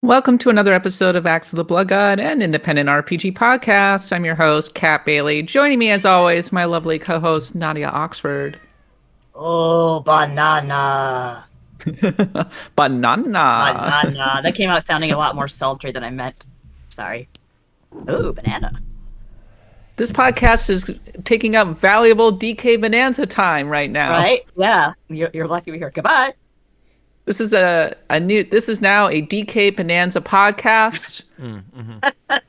Welcome to another episode of Axe of the Blood God, an independent RPG podcast. I'm your host, Kat Bailey. Joining me, as always, my lovely co-host, Nadia Oxford. Oh, banana. Banana. Banana. That came out sounding a lot more sultry than I meant. Sorry. Ooh, banana. This podcast is taking up valuable DK Bonanza time right now. Right? Yeah. You're lucky we're here. Goodbye. This is This is now a DK Bonanza podcast.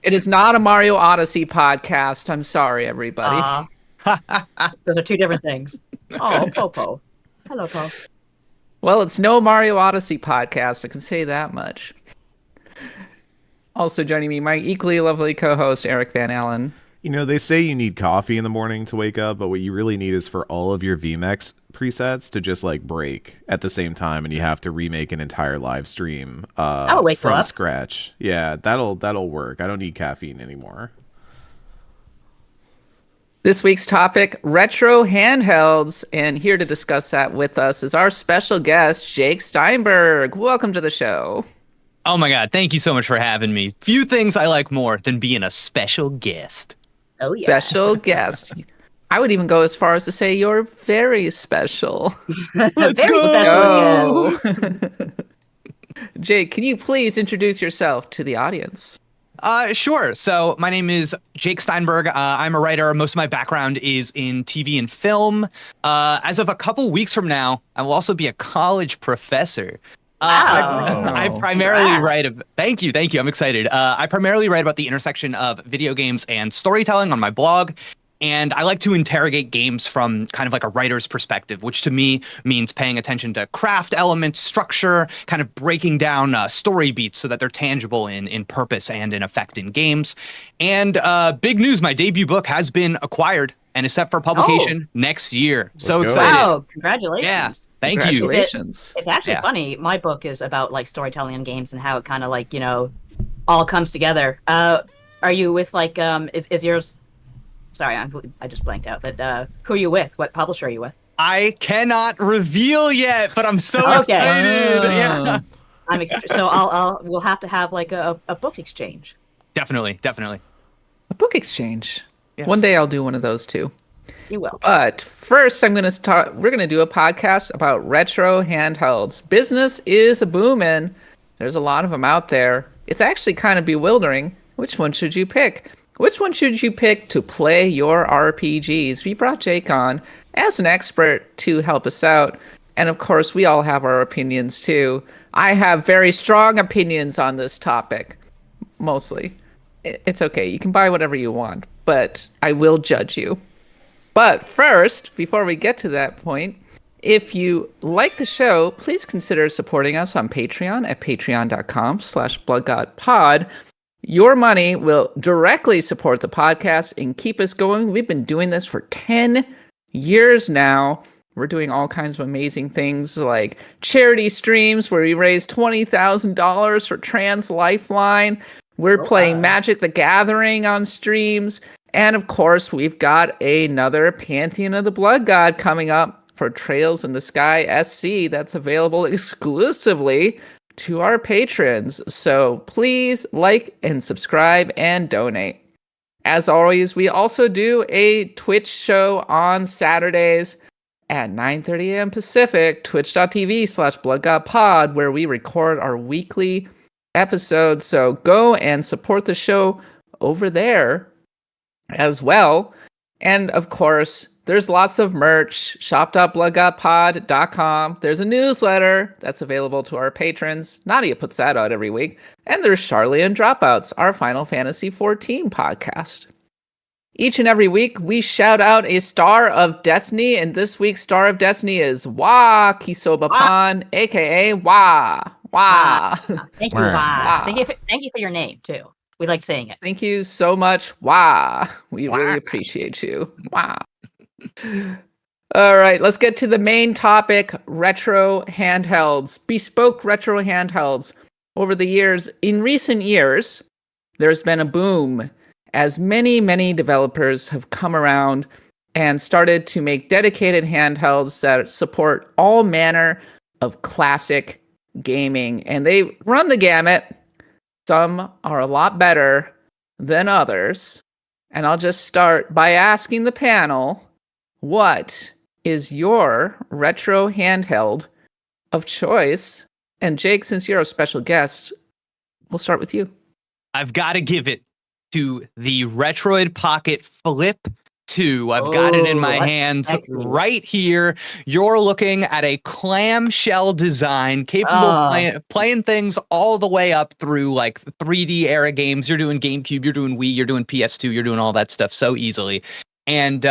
It is not a Mario Odyssey podcast. I'm sorry, everybody. Those are two different things. Oh, Popo. Hello, Po. Well, it's no Mario Odyssey podcast, I can say that much. Also joining me, my equally lovely co-host, Eric Van Allen. You know, they say you need coffee in the morning to wake up, but what you really need is for all of your VMAX presets to just like break at the same time, and you have to remake an entire live stream from scratch. Yeah, that'll work. I don't need caffeine anymore. This week's topic, retro handhelds, and here to discuss that with us is our special guest, Jake Steinberg. Welcome to the show. Oh my God, thank you so much for having me. Few things I like more than being a special guest. Oh, yeah. Special guest. I would even go as far as to say you're very special. Let's Very go! special, Jake, can you please introduce yourself to the audience? Sure. So my name is Jake Steinberg. I'm a writer. Most of my background is in TV and film. As of a couple weeks from now, I will also be a college professor. I primarily write. Thank you. I'm excited. I primarily write about the intersection of video games and storytelling on my blog. And I like to interrogate games from kind of like a writer's perspective, which to me means paying attention to craft elements, structure, kind of breaking down story beats so that they're tangible in purpose and in effect in games. And big news, my debut book has been acquired and is set for publication next year. So excited. Wow, congratulations. Yeah, thank you. Congratulations. It's actually funny. My book is about like storytelling in games and how it kind of like, all comes together. Are you with like, is yours... Sorry, I just blanked out. But who are you with? What publisher are you with? I cannot reveal yet, but I'm so excited. Yeah. We'll have to have like a book exchange. Definitely. A book exchange. Yes. One day I'll do one of those too. You will. But first, we're going to do a podcast about retro handhelds. Business is a booming. There's a lot of them out there. It's actually kind of bewildering. Which one should you pick? Which one should you pick to play your RPGs? We brought Jake on as an expert to help us out. And of course, we all have our opinions too. I have very strong opinions on this topic. Mostly. It's okay. You can buy whatever you want, but I will judge you. But first, before we get to that point, if you like the show, please consider supporting us on Patreon at patreon.com/bloodgodpod. Your money will directly support the podcast and keep us going. We've been doing this for 10 years now. We're doing all kinds of amazing things like charity streams where we raise $20,000 for Trans Lifeline. We're playing Magic the Gathering on streams. And of course, we've got another Pantheon of the Blood God coming up for Trails in the Sky SC that's available exclusively to our patrons. So please like and subscribe and donate. As always, we also do a Twitch show on Saturdays at 9:30 a.m. Pacific, twitch.tv/bloodgodpod, where we record our weekly episodes. So go and support the show over there as well. And of course, there's lots of merch, shop.bloodgodpod.com. There's a newsletter that's available to our patrons. Nadia puts that out every week. And there's Charlie and Dropouts, our Final Fantasy XIV podcast. Each and every week, we shout out a Star of Destiny, and this week's Star of Destiny is Wa Kisoba Pan, aka Wa. Wa. Thank you, Wa. Thank you for your name, too. We like saying it. Thank you so much, Wa. We really appreciate you. Wa. All right, let's get to the main topic, retro handhelds, bespoke retro handhelds. Over the years, in recent years, there's been a boom as many developers have come around and started to make dedicated handhelds that support all manner of classic gaming. And they run the gamut Some are a lot better than others. And I'll just start by asking the panel, what is your retro handheld of choice? And Jake, since you're a special guest, we'll start with you. I've got to give it to the Retroid Pocket Flip 2. I've got it in my hands right here. You're looking at a clamshell design capable of playing things all the way up through like 3D era games. You're doing GameCube, you're doing Wii, you're doing PS2, you're doing all that stuff so easily. And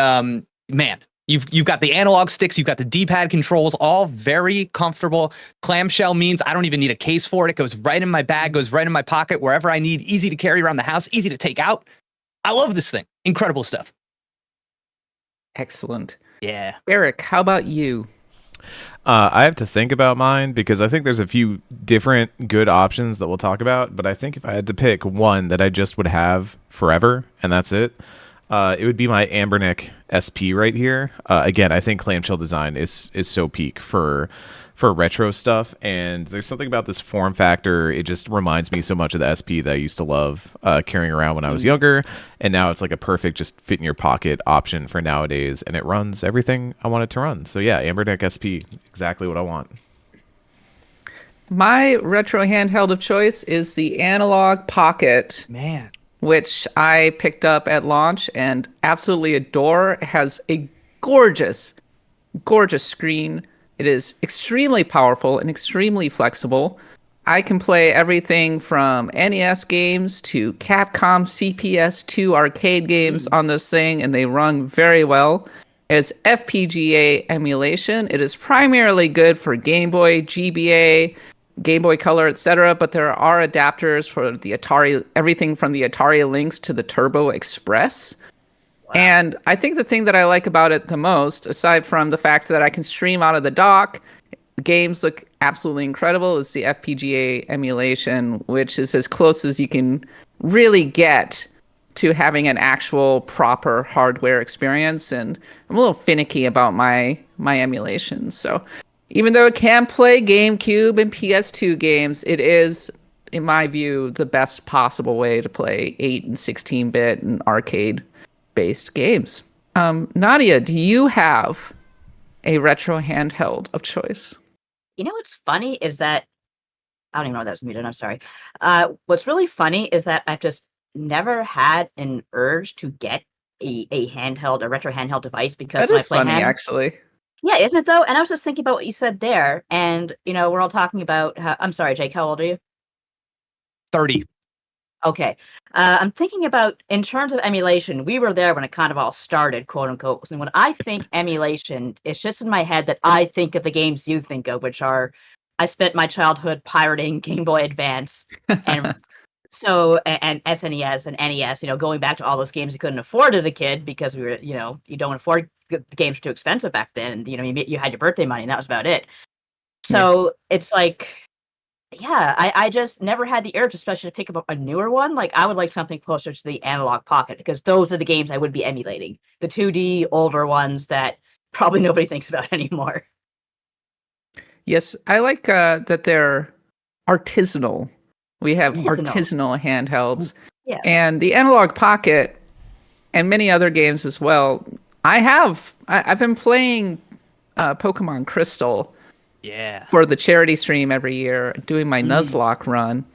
man, you've got the analog sticks, you've got the D-pad controls, all very comfortable. Clamshell means I don't even need a case for it. It goes right in my bag, goes right in my pocket, wherever I need. Easy to carry around the house, easy to take out. I love this thing. Incredible stuff. Excellent. Yeah. Eric, how about you? I have to think about mine because I think there's a few different good options that we'll talk about. But I think if I had to pick one that I just would have forever, and that's it, it would be my Ambernick SP right here. Again, I think clamshell design is so peak for retro stuff, and there's something about this form factor. It just reminds me so much of the SP that I used to love carrying around when I was younger, and now it's like a perfect just fit in your pocket option for nowadays, and it runs everything I want it to run. So yeah, Ambernick SP, exactly what I want. My retro handheld of choice is the Analog Pocket. Man. Which I picked up at launch and absolutely adore. It has a gorgeous, gorgeous screen. It is extremely powerful and extremely flexible. I can play everything from NES games to Capcom CPS2 arcade games on this thing, and they run very well. It's FPGA emulation. It is primarily good for Game Boy, GBA, Game Boy Color, etc., but there are adapters for the Atari, everything from the Atari Lynx to the Turbo Express. Wow. And I think the thing that I like about it the most, aside from the fact that I can stream out of the dock, games look absolutely incredible, is the FPGA emulation, which is as close as you can really get to having an actual proper hardware experience. And I'm a little finicky about my emulation, so even though it can play GameCube and PS2 games, it is, in my view, the best possible way to play 8 and 16-bit and arcade-based games. Nadia, do you have a retro handheld of choice? You know what's funny is that, I don't even know if that was muted, I'm sorry. What's really funny is that I've just never had an urge to get a retro handheld device because that is funny, actually. Yeah, isn't it though? And I was just thinking about what you said there, and we're all talking about. I'm sorry, Jake. How old are you? 30. Okay. I'm thinking about in terms of emulation. We were there when it kind of all started, quote unquote. And when I think emulation, it's just in my head that I think of the games you think of, which are I spent my childhood pirating Game Boy Advance and and SNES and NES. Going back to all those games you couldn't afford as a kid because we were, you don't afford. The games were too expensive back then. You had your birthday money and that was about it. So It's like, yeah, I just never had the urge, especially to pick up a newer one. Like I would like something closer to the Analog Pocket because those are the games I would be emulating. The 2D older ones that probably nobody thinks about anymore. Yes, I like that they're artisanal. We have artisanal handhelds. Yeah. And the Analog Pocket and many other games as well. I've been playing Pokemon Crystal for the charity stream every year, doing my Nuzlocke run.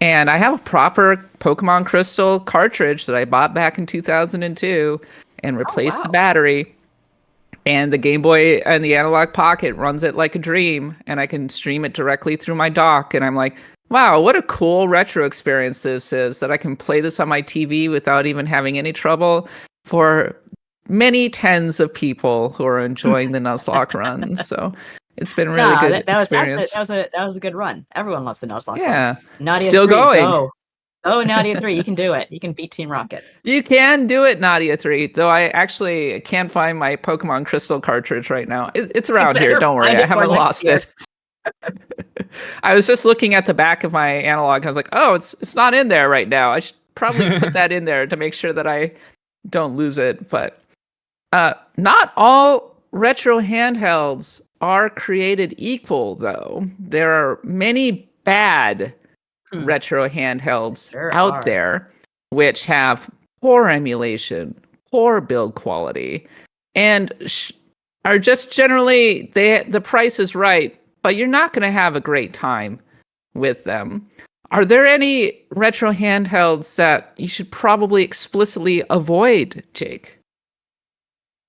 And I have a proper Pokemon Crystal cartridge that I bought back in 2002 and replaced the battery. And the Game Boy and the Analog Pocket runs it like a dream, and I can stream it directly through my dock. And I'm like, wow, what a cool retro experience this is, that I can play this on my TV without even having any trouble for many tens of people who are enjoying the Nuzlocke run. So it's been a really good experience. That was a good run. Everyone loves the Nuzlocke run. Yeah. Nadia Still 3, going. Go. Oh, Nadia 3, you can do it. You can beat Team Rocket. You can do it, Nadia 3, though I actually can't find my Pokemon Crystal cartridge right now. It's around here. Don't worry. I haven't lost it. I was just looking at the back of my analog and I was like, oh, it's not in there right now. I should probably put that in there to make sure that I don't lose it. But not all retro handhelds are created equal, though. There are many bad retro handhelds out there, which have poor emulation, poor build quality, and are just generally the price is right, but you're not going to have a great time with them. Are there any retro handhelds that you should probably explicitly avoid, Jake?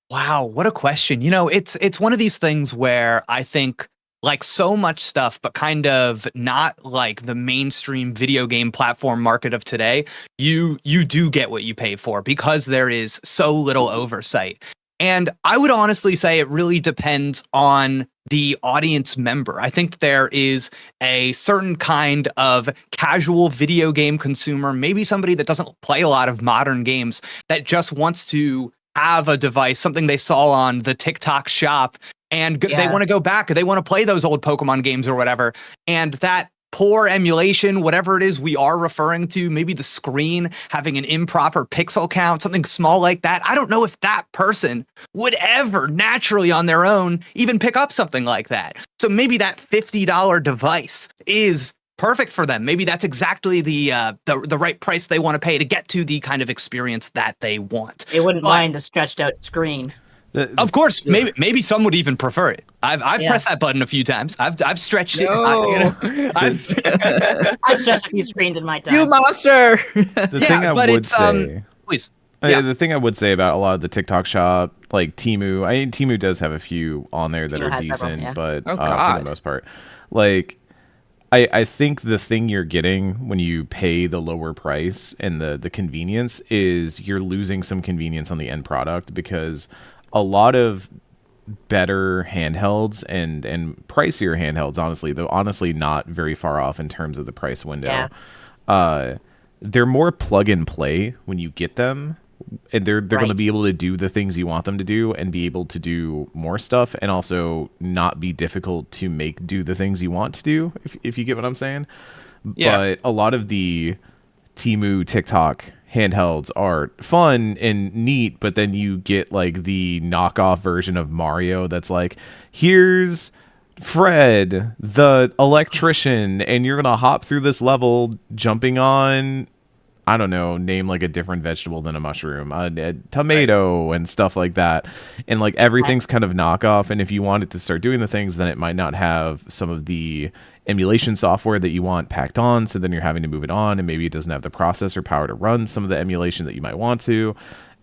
Wow, what a question. You know, it's one of these things where I think like so much stuff, but kind of not like the mainstream video game platform market of today, you do get what you pay for because there is so little oversight. And I would honestly say it really depends on the audience member. I think there is a certain kind of casual video game consumer, maybe somebody that doesn't play a lot of modern games, that just wants to have a device, something they saw on the TikTok shop, and they want to go back, or they want to play those old Pokemon games or whatever. And that poor emulation, whatever it is we are referring to, maybe the screen having an improper pixel count, something small like that. I don't know if that person would ever naturally on their own even pick up something like that. So maybe that $50 device is perfect for them. Maybe that's exactly the right price they want to pay to get to the kind of experience that they want. They wouldn't mind the stretched out screen. Of course, maybe some would even prefer it. I've pressed that button a few times. I've stretched it. I've stretched a few screens in my time. You monster! The thing I would say, please. The thing I would say about a lot of the TikTok shop, like Temu, I mean, Temu does have a few on there that are decent, but for the most part, like, I think the thing you're getting when you pay the lower price and the convenience is you're losing some convenience on the end product, because a lot of better handhelds and pricier handhelds, honestly, though honestly not very far off in terms of the price window, they're more plug and play when you get them, and they're going to be able to do the things you want them to do and be able to do more stuff, and also not be difficult to make do the things you want to do, if you get what I'm saying. But a lot of the Temu, TikTok handhelds are fun and neat, but then you get like the knockoff version of Mario that's like, here's Fred the electrician, and you're gonna hop through this level jumping on, I don't know, name like a different vegetable than a mushroom, a tomato, and stuff like that. And like everything's kind of knockoff. And if you wanted to start doing the things, then it might not have some of the emulation software that you want packed on. So then you're having to move it on, and maybe it doesn't have the processor power to run some of the emulation that you might want to.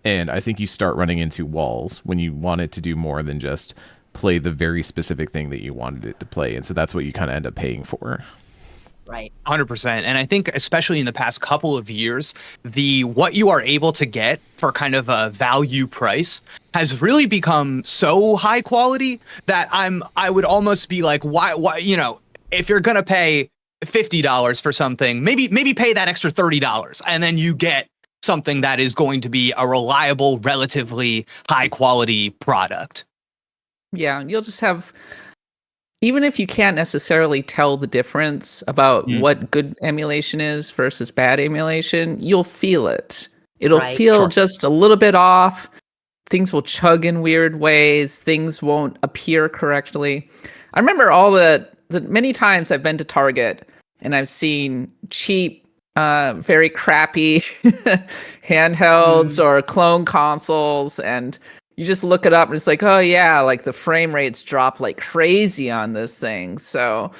And I think you start running into walls when you want it to do more than just play the very specific thing that you wanted it to play. And so that's what you kind of end up paying for. Right. 100%. And I think especially in the past couple of years, what you are able to get for kind of a value price has really become so high quality that I would almost be like, why, if you're going to pay $50 for something, maybe pay that extra $30, and then you get something that is going to be a reliable, relatively high quality product. Yeah, you'll just have, even if you can't necessarily tell the difference about what good emulation is versus bad emulation, you'll feel it. It'll feel just a little bit off. Things will chug in weird ways. Things won't appear correctly. I remember all the many times I've been to Target and I've seen cheap, very crappy handhelds or clone consoles, and you just look it up and it's like, oh yeah, like the frame rates drop like crazy on this thing. So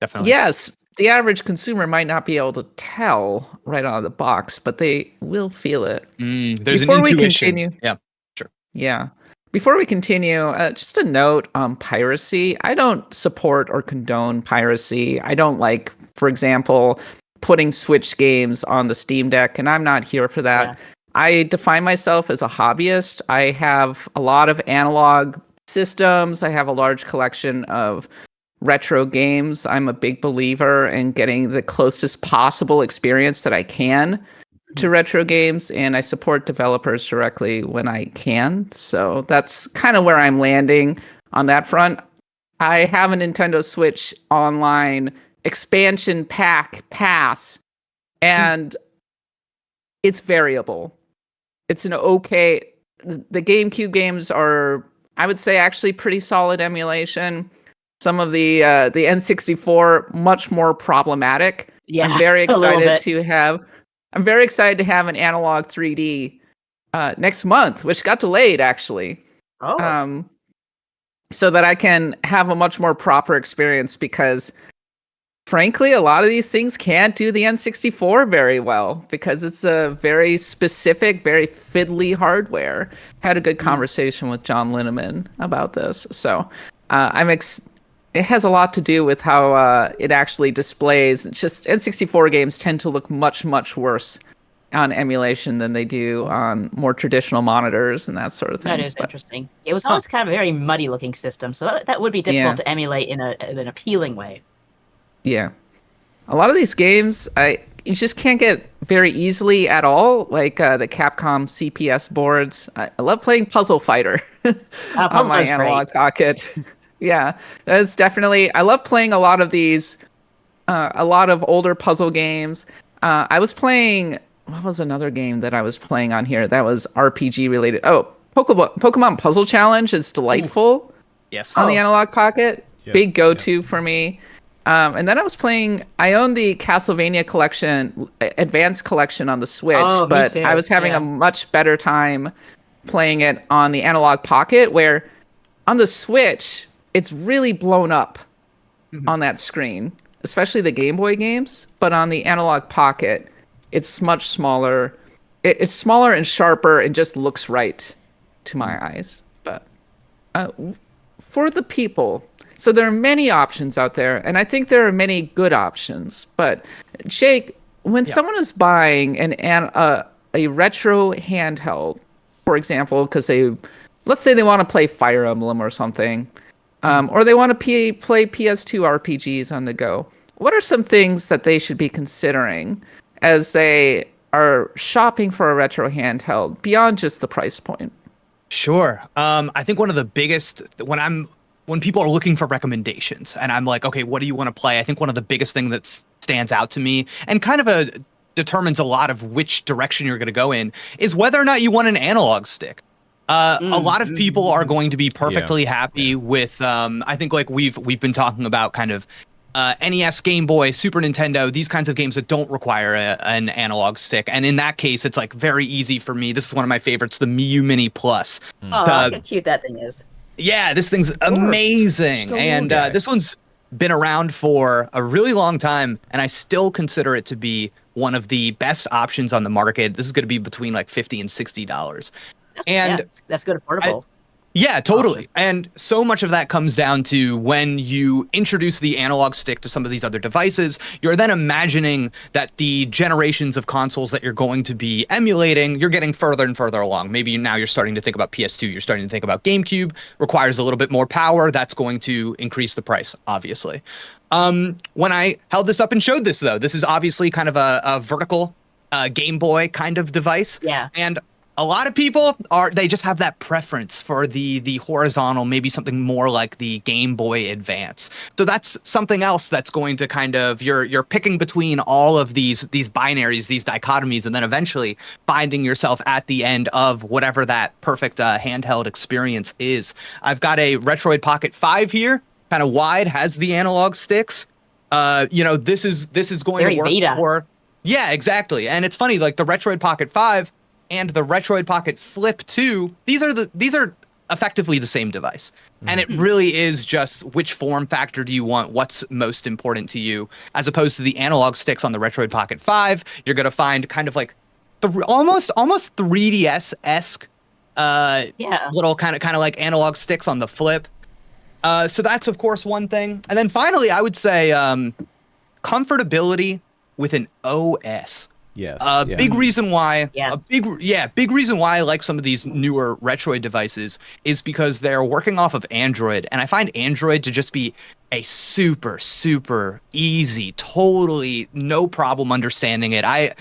definitely, yes, the average consumer might not be able to tell right out of the box, but they will feel it. There's an intuition. Yeah, sure. Yeah. Before we continue, just a note on piracy. I don't support or condone piracy. I don't like, for example, putting Switch games on the Steam Deck, and I'm not here for that. Yeah. I define myself as a hobbyist. I have a lot of analog systems. I have a large collection of retro games. I'm a big believer in getting the closest possible experience that I can to retro games, and I support developers directly when I can. So that's kind of where I'm landing on that front. I have a Nintendo Switch Online expansion pack pass, and it's variable. It's an okay. The GameCube games are, I would say, actually pretty solid emulation. Some of the N64 much more problematic Yeah, I'm very a little excited bit. to have. I'm very excited to have an analog 3D next month, which got delayed actually. Oh. So that I can have a much more proper experience because frankly, a lot of these things can't do the N64 very well because it's a very specific, very fiddly hardware. Had a good conversation with John Linneman about this. So it has a lot to do with how it actually displays. It's just N64 games tend to look much, much worse on emulation than they do on more traditional monitors and that sort of thing. That is interesting. It was always kind of a very muddy looking system, so that would be difficult to emulate in an appealing way. Yeah. A lot of these games, you just can't get very easily at all, like the Capcom CPS boards. I love playing Puzzle Fighter on my analog pocket. Yeah, that's definitely. I love playing a lot of these, a lot of older puzzle games. I was playing. What was another game that I was playing on here that was RPG related? Oh, Pokemon Puzzle Challenge is delightful. Ooh. Yes. On the analog pocket, big go-to for me. And then I own the Castlevania collection, Advanced Collection on the Switch, but I was having a much better time playing it on the Analog Pocket, where on the Switch, it's really blown up on that screen, especially the Game Boy games. But on the Analog Pocket, it's much smaller. It's smaller and sharper and just looks right to my eyes. But for the people... So there are many options out there, and I think there are many good options. But Jake, when someone is buying a retro handheld, for example, because let's say they want to play Fire Emblem or something, or they want to play PS2 RPGs on the go, what are some things that they should be considering as they are shopping for a retro handheld beyond just the price point? Sure. I think one of the biggest when people are looking for recommendations and I'm like, okay, what do you want to play? I think one of the biggest thing that stands out to me and kind of determines a lot of which direction you're going to go in is whether or not you want an analog stick. A lot of people are going to be perfectly happy with, I think like we've been talking about kind of NES, Game Boy, Super Nintendo, these kinds of games that don't require an analog stick. And in that case, it's like very easy for me. This is one of my favorites, the Miu Mini Plus. Oh, look how cute that thing is. Yeah, this thing's amazing. And this one's been around for a really long time, and I still consider it to be one of the best options on the market. This is going to be between like $50 and $60. That's good affordable. Yeah, totally. And so much of that comes down to when you introduce the analog stick to some of these other devices, you're then imagining that the generations of consoles that you're going to be emulating, you're getting further and further along. Maybe now you're starting to think about PS2, you're starting to think about GameCube, requires a little bit more power. That's going to increase the price, obviously. When I held this up and showed this, though, this is obviously kind of a vertical Game Boy kind of device. Yeah. And a lot of people they just have that preference for the horizontal, maybe something more like the Game Boy Advance. So that's something else that's going to kind of, you're picking between all of these binaries, these dichotomies, and then eventually finding yourself at the end of whatever that perfect handheld experience is. I've got a Retroid Pocket 5 here, kind of wide, has the analog sticks. This is going very to work Vita. for... Yeah, exactly. And it's funny, like the Retroid Pocket 5 and the Retroid Pocket Flip 2, these are effectively the same device. And it really is just which form factor do you want, what's most important to you, as opposed to the analog sticks on the Retroid Pocket 5. You're going to find kind of like the almost 3DS-esque little kind of like analog sticks on the Flip. So that's of course one thing. And then finally, I would say comfortability with an OS. Yes. Big reason why big reason why I like some of these newer Retroid devices is because they're working off of Android, and I find Android to just be a super easy, totally no problem understanding it. I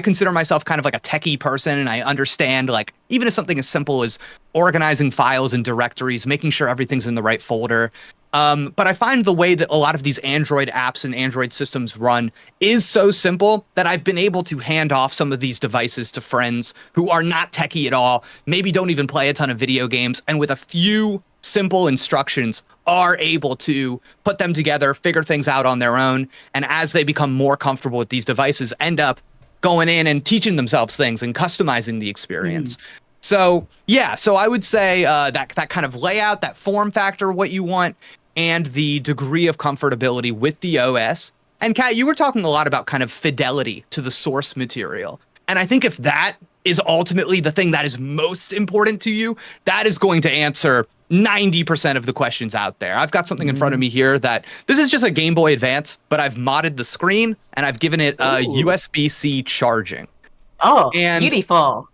consider myself kind of like a techie person, and I understand like even if something as simple as organizing files and directories, making sure everything's in the right folder. But I find the way that a lot of these Android apps and Android systems run is so simple that I've been able to hand off some of these devices to friends who are not techie at all, maybe don't even play a ton of video games, and with a few simple instructions are able to put them together, figure things out on their own, and as they become more comfortable with these devices, end up going in and teaching themselves things and customizing the experience. So yeah, so I would say that kind of layout, that form factor, what you want, and the degree of comfortability with the OS. And Kat, you were talking a lot about kind of fidelity to the source material. And I think if that is ultimately the thing that is most important to you, that is going to answer 90% of the questions out there. I've got something in front of me here that this is just a Game Boy Advance, but I've modded the screen and I've given it USB-C charging. Oh, and beautiful.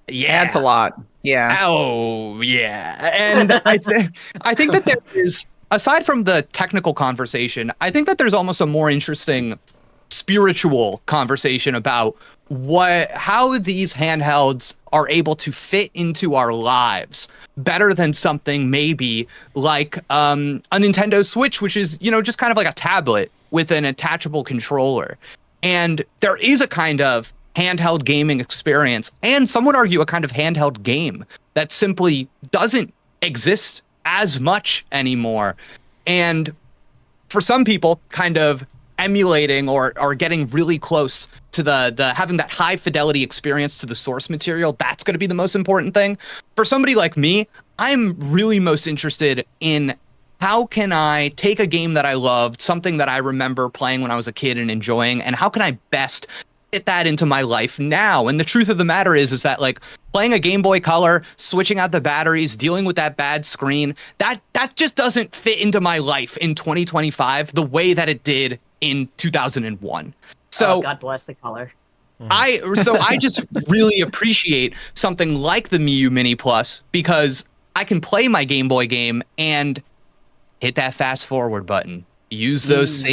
Yeah, adds a lot. Yeah. Oh, yeah. And I think that there is, aside from the technical conversation, I think that there's almost a more interesting spiritual conversation about how these handhelds are able to fit into our lives better than something maybe like a Nintendo Switch, which is, just kind of like a tablet with an attachable controller. And there is a kind of handheld gaming experience, and some would argue a kind of handheld game that simply doesn't exist as much anymore. And for some people, kind of emulating or getting really close to the having that high fidelity experience to the source material, that's going to be the most important thing. For somebody like me, I'm really most interested in how can I take a game that I loved, something that I remember playing when I was a kid and enjoying, and how can I best fit that into my life now? And the truth of the matter is that like playing a Game Boy Color, switching out the batteries, dealing with that bad screen, that just doesn't fit into my life in 2025 the way that it did in 2001. So God bless the color. I just really appreciate something like the Mii U Mini Plus because I can play my Game Boy game and hit that fast forward button. Use those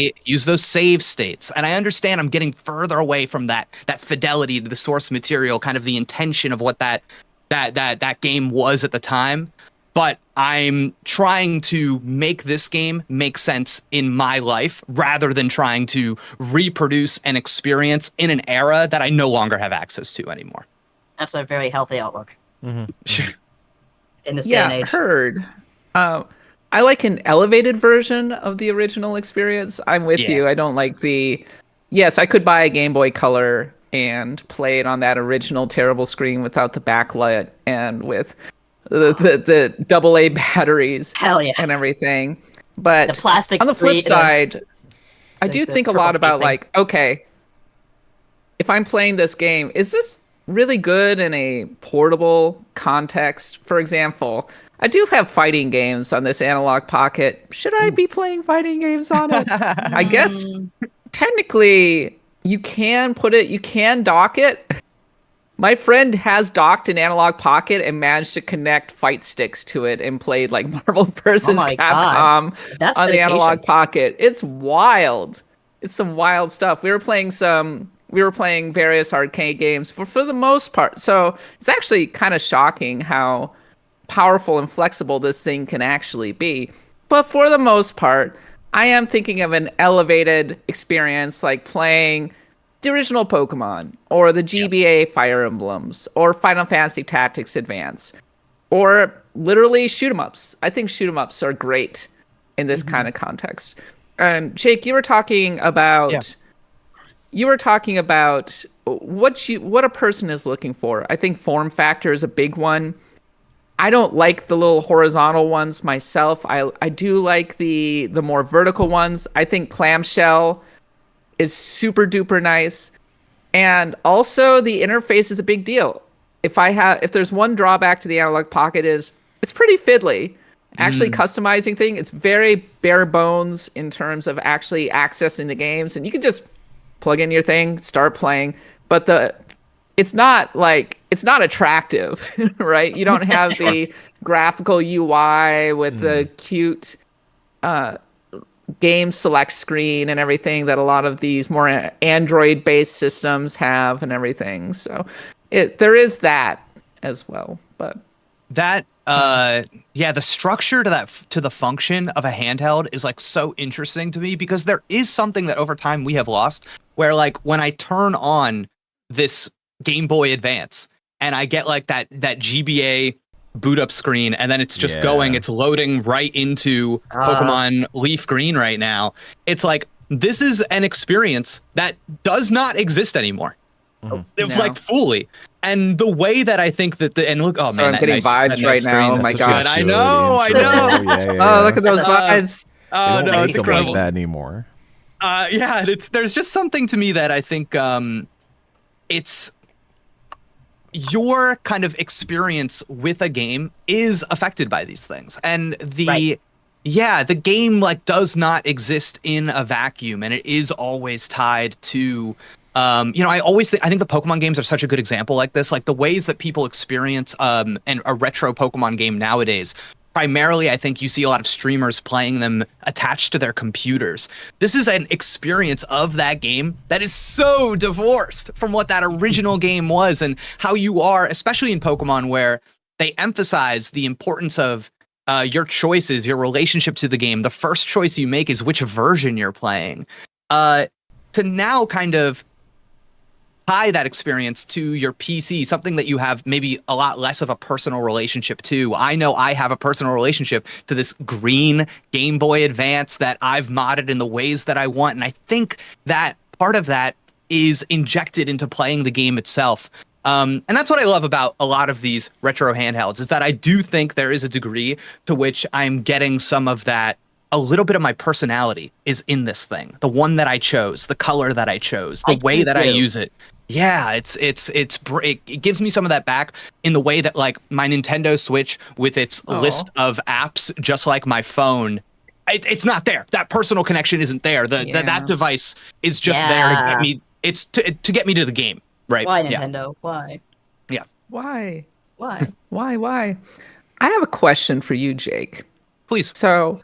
save states. And I understand I'm getting further away from that fidelity to the source material, kind of the intention of what that game was at the time. But I'm trying to make this game make sense in my life rather than trying to reproduce an experience in an era that I no longer have access to anymore. That's a very healthy outlook. Sure. In this day and age. Heard. I like an elevated version of the original experience. I'm with you. I don't like yes, I could buy a Game Boy Color and play it on that original terrible screen without the backlight and with the AA batteries and everything. But the plastic on the flip side, I do think a lot about like, okay, if I'm playing this game, is this really good in a portable context? For example, I do have fighting games on this Analog Pocket. Should I be playing fighting games on it? I guess technically you can dock it. My friend has docked an Analog Pocket and managed to connect fight sticks to it and played like Marvel vs. Capcom on the Analog Pocket. It's wild. It's some wild stuff. We were playing various arcade games for the most part. So it's actually kind of shocking how powerful and flexible this thing can actually be. But for the most part, I am thinking of an elevated experience like playing the original Pokemon or the GBA Fire Emblems or Final Fantasy Tactics Advance or literally shoot 'em ups. I think shoot 'em ups are great in this kind of context. And Jake, you were talking about what a person is looking for. I think form factor is a big one. I don't like the little horizontal ones myself. I do like the more vertical ones. I think clamshell is super duper nice. And also the interface is a big deal. If there's one drawback to the Analog Pocket is it's pretty fiddly. Actually customizing thing, it's very bare bones in terms of actually accessing the games, and you can just plug in your thing, start playing, but it's not attractive, right? You don't have the graphical UI with the cute game select screen and everything that a lot of these more Android-based systems have and everything. So there is that as well, but that the structure to the function of a handheld is like so interesting to me because there is something that over time we have lost where like when I turn on this Game Boy Advance and I get like that GBA boot up screen, and then it's just it's loading right into Pokemon Leaf Green right now. It's like, this is an experience that does not exist anymore. Like fully. And the way that I think that I'm getting vibes right now. Oh my gosh. I know. Oh, look at those vibes. They don't make it's them incredible. like that anymore. There's just something to me that I think it's your kind of experience with a game is affected by these things. And the game like does not exist in a vacuum, and it is always tied to I think the Pokemon games are such a good example like this. Like the ways that people experience and a retro Pokemon game nowadays, primarily I think you see a lot of streamers playing them attached to their computers. This is an experience of that game that is so divorced from what that original game was, and how you are, especially in Pokemon, where they emphasize the importance of your choices, your relationship to the game. The first choice you make is which version you're playing. To now kind of tie that experience to your PC, something that you have maybe a lot less of a personal relationship to. I know I have a personal relationship to this green Game Boy Advance that I've modded in the ways that I want, and I think that part of that is injected into playing the game itself. And that's what I love about a lot of these retro handhelds, is that I do think there is a degree to which I'm getting some of that. A little bit of my personality is in this thing. The one that I chose, the color that I chose, the way that I use it. Yeah, it gives me some of that back in the way that like my Nintendo Switch with its list of apps, just like my phone, it's not there. That personal connection isn't there. That device is just there to get me. It's to get me to the game, right? Why Nintendo? Why? Yeah. Why? Why? I have a question for you, Jake. Please. So,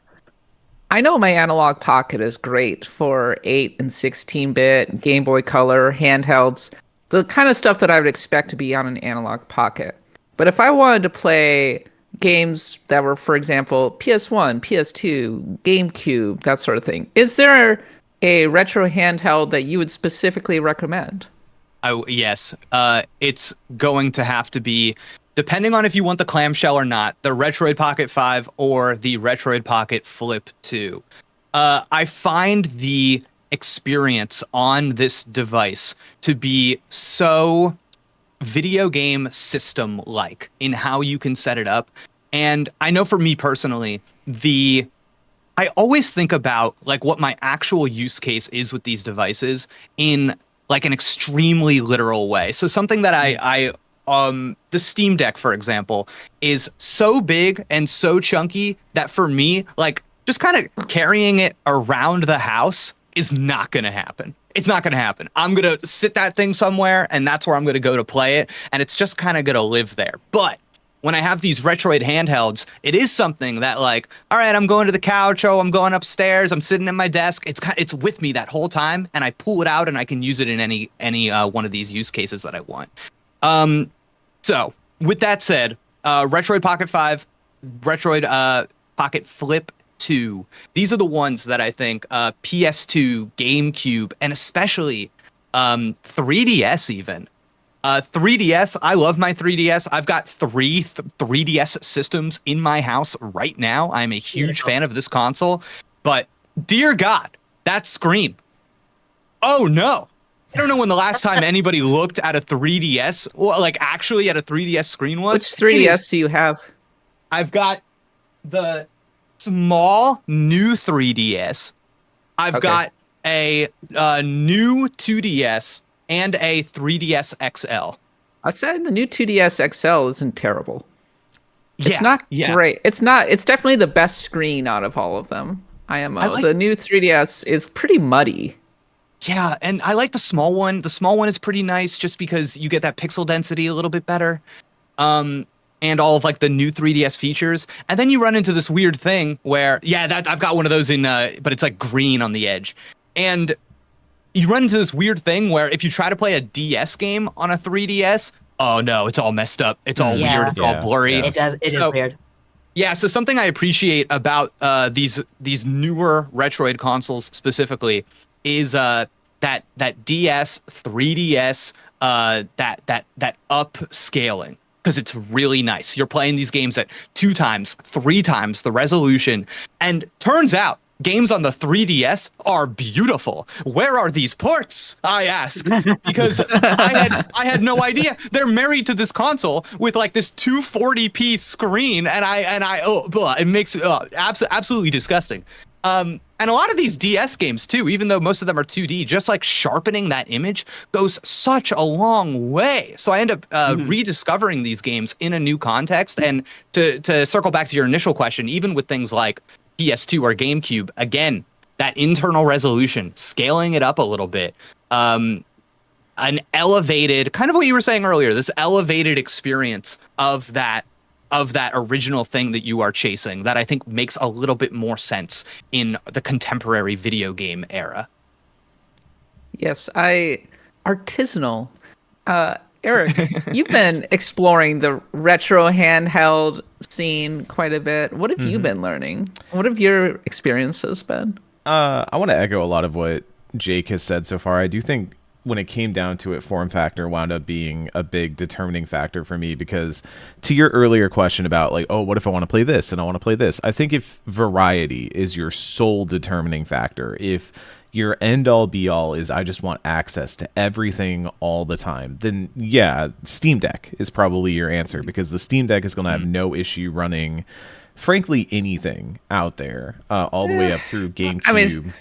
I know my analog pocket is great for 8 and 16-bit, Game Boy Color, handhelds, the kind of stuff that I would expect to be on an analog pocket. But if I wanted to play games that were, for example, PS1, PS2, GameCube, that sort of thing, is there a retro handheld that you would specifically recommend? Yes. It's going to have to be, depending on if you want the clamshell or not, the Retroid Pocket 5 or the Retroid Pocket Flip 2. I find the experience on this device to be so video game system-like in how you can set it up. And I know for me personally, I always think about like what my actual use case is with these devices in like an extremely literal way. So something that the Steam Deck, for example, is so big and so chunky that for me, like just kind of carrying it around the house is not going to happen. It's not going to happen. I'm going to sit that thing somewhere, and that's where I'm going to go to play it, and it's just kind of going to live there. But when I have these Retroid handhelds, it is something that like, all right, I'm going to the couch, I'm going upstairs, I'm sitting at my desk. It's with me that whole time, and I pull it out and I can use it in any one of these use cases that I want. So with that said, Retroid Pocket 5, Retroid Pocket Flip 2, these are the ones that I think PS2, GameCube, and especially 3DS even. 3DS, I love my 3DS. I've got three 3DS systems in my house right now. I'm a huge fan of this console. But dear God, that screen. Oh no. I don't know when the last time anybody looked at a 3DS, or like actually at a 3DS screen was. Which 3DS do you have? I've got the small new 3DS. I've got a new 2DS and a 3DS XL. I said the new 2DS XL isn't terrible. It's not great. It's definitely the best screen out of all of them. IMO. The new 3DS is pretty muddy. Yeah, and I like the small one. The small one is pretty nice just because you get that pixel density a little bit better. And all of like the new 3DS features. And then you run into this weird thing where, I've got one of those in, but it's like green on the edge. And you run into this weird thing where if you try to play a DS game on a 3DS, oh no, it's all messed up. It's all weird. It's all blurry. Yeah. It is weird. Yeah, so something I appreciate about these newer Retroid consoles specifically is that DS, 3DS, that upscaling. because it's really nice. You're playing these games at 2 times, 3 times the resolution, and turns out games on the 3DS are beautiful. Where are these ports? I ask, because I had no idea. They're married to this console with like this 240p screen, and it makes absolutely disgusting. And a lot of these DS games too, even though most of them are 2D, just like sharpening that image goes such a long way. So I end up rediscovering these games in a new context. And to circle back to your initial question, even with things like PS2 or GameCube, again, that internal resolution, scaling it up a little bit, an elevated, kind of what you were saying earlier, this elevated experience of that original thing that you are chasing, that I think makes a little bit more sense in the contemporary video game era. Yes, artisanal. Eric, you've been exploring the retro handheld scene quite a bit. What have you been learning? What have your experiences been? I want to echo a lot of what Jake has said so far. I do think when it came down to it, form factor wound up being a big determining factor for me, because to your earlier question about like, oh, what if I want to play this and I want to play this? I think if variety is your sole determining factor, if your end all be all is I just want access to everything all the time, then yeah, Steam Deck is probably your answer, because the Steam Deck is going to have no issue running, frankly, anything out there, all the way up through GameCube. I mean,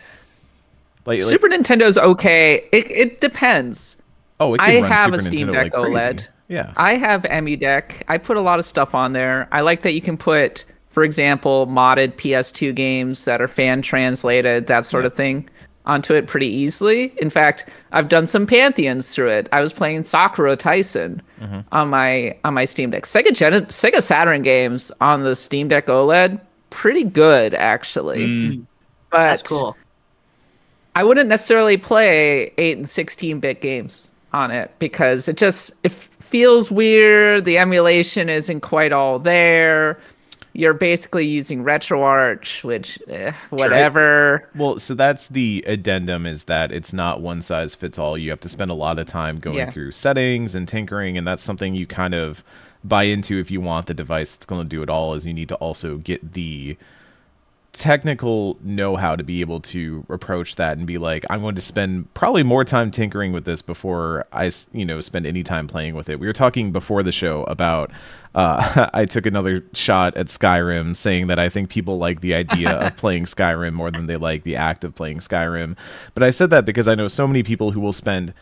Super Nintendo's okay. It depends. Oh, it can I run have Super a Steam Nintendo Deck like crazy. OLED. Yeah. I have EmuDeck. I put a lot of stuff on there. I like that you can put, for example, modded PS2 games that are fan translated, that sort of thing, onto it pretty easily. In fact, I've done some Pantheons through it. I was playing Sakura Tyson on my Steam Deck. Sega Saturn games on the Steam Deck OLED, pretty good actually. But that's cool. I wouldn't necessarily play 8 and 16-bit games on it, because it feels weird. The emulation isn't quite all there. You're basically using RetroArch, which whatever. Well, so that's the addendum, is that it's not one size fits all. You have to spend a lot of time going through settings and tinkering, and that's something you kind of buy into if you want the device that's going to do it all, is you need to also get the technical know-how to be able to approach that and be like, I'm going to spend probably more time tinkering with this before I spend any time playing with it. We were talking before the show about I took another shot at Skyrim, saying that I think people like the idea of playing Skyrim more than they like the act of playing Skyrim. But I said that because I know so many people who will spend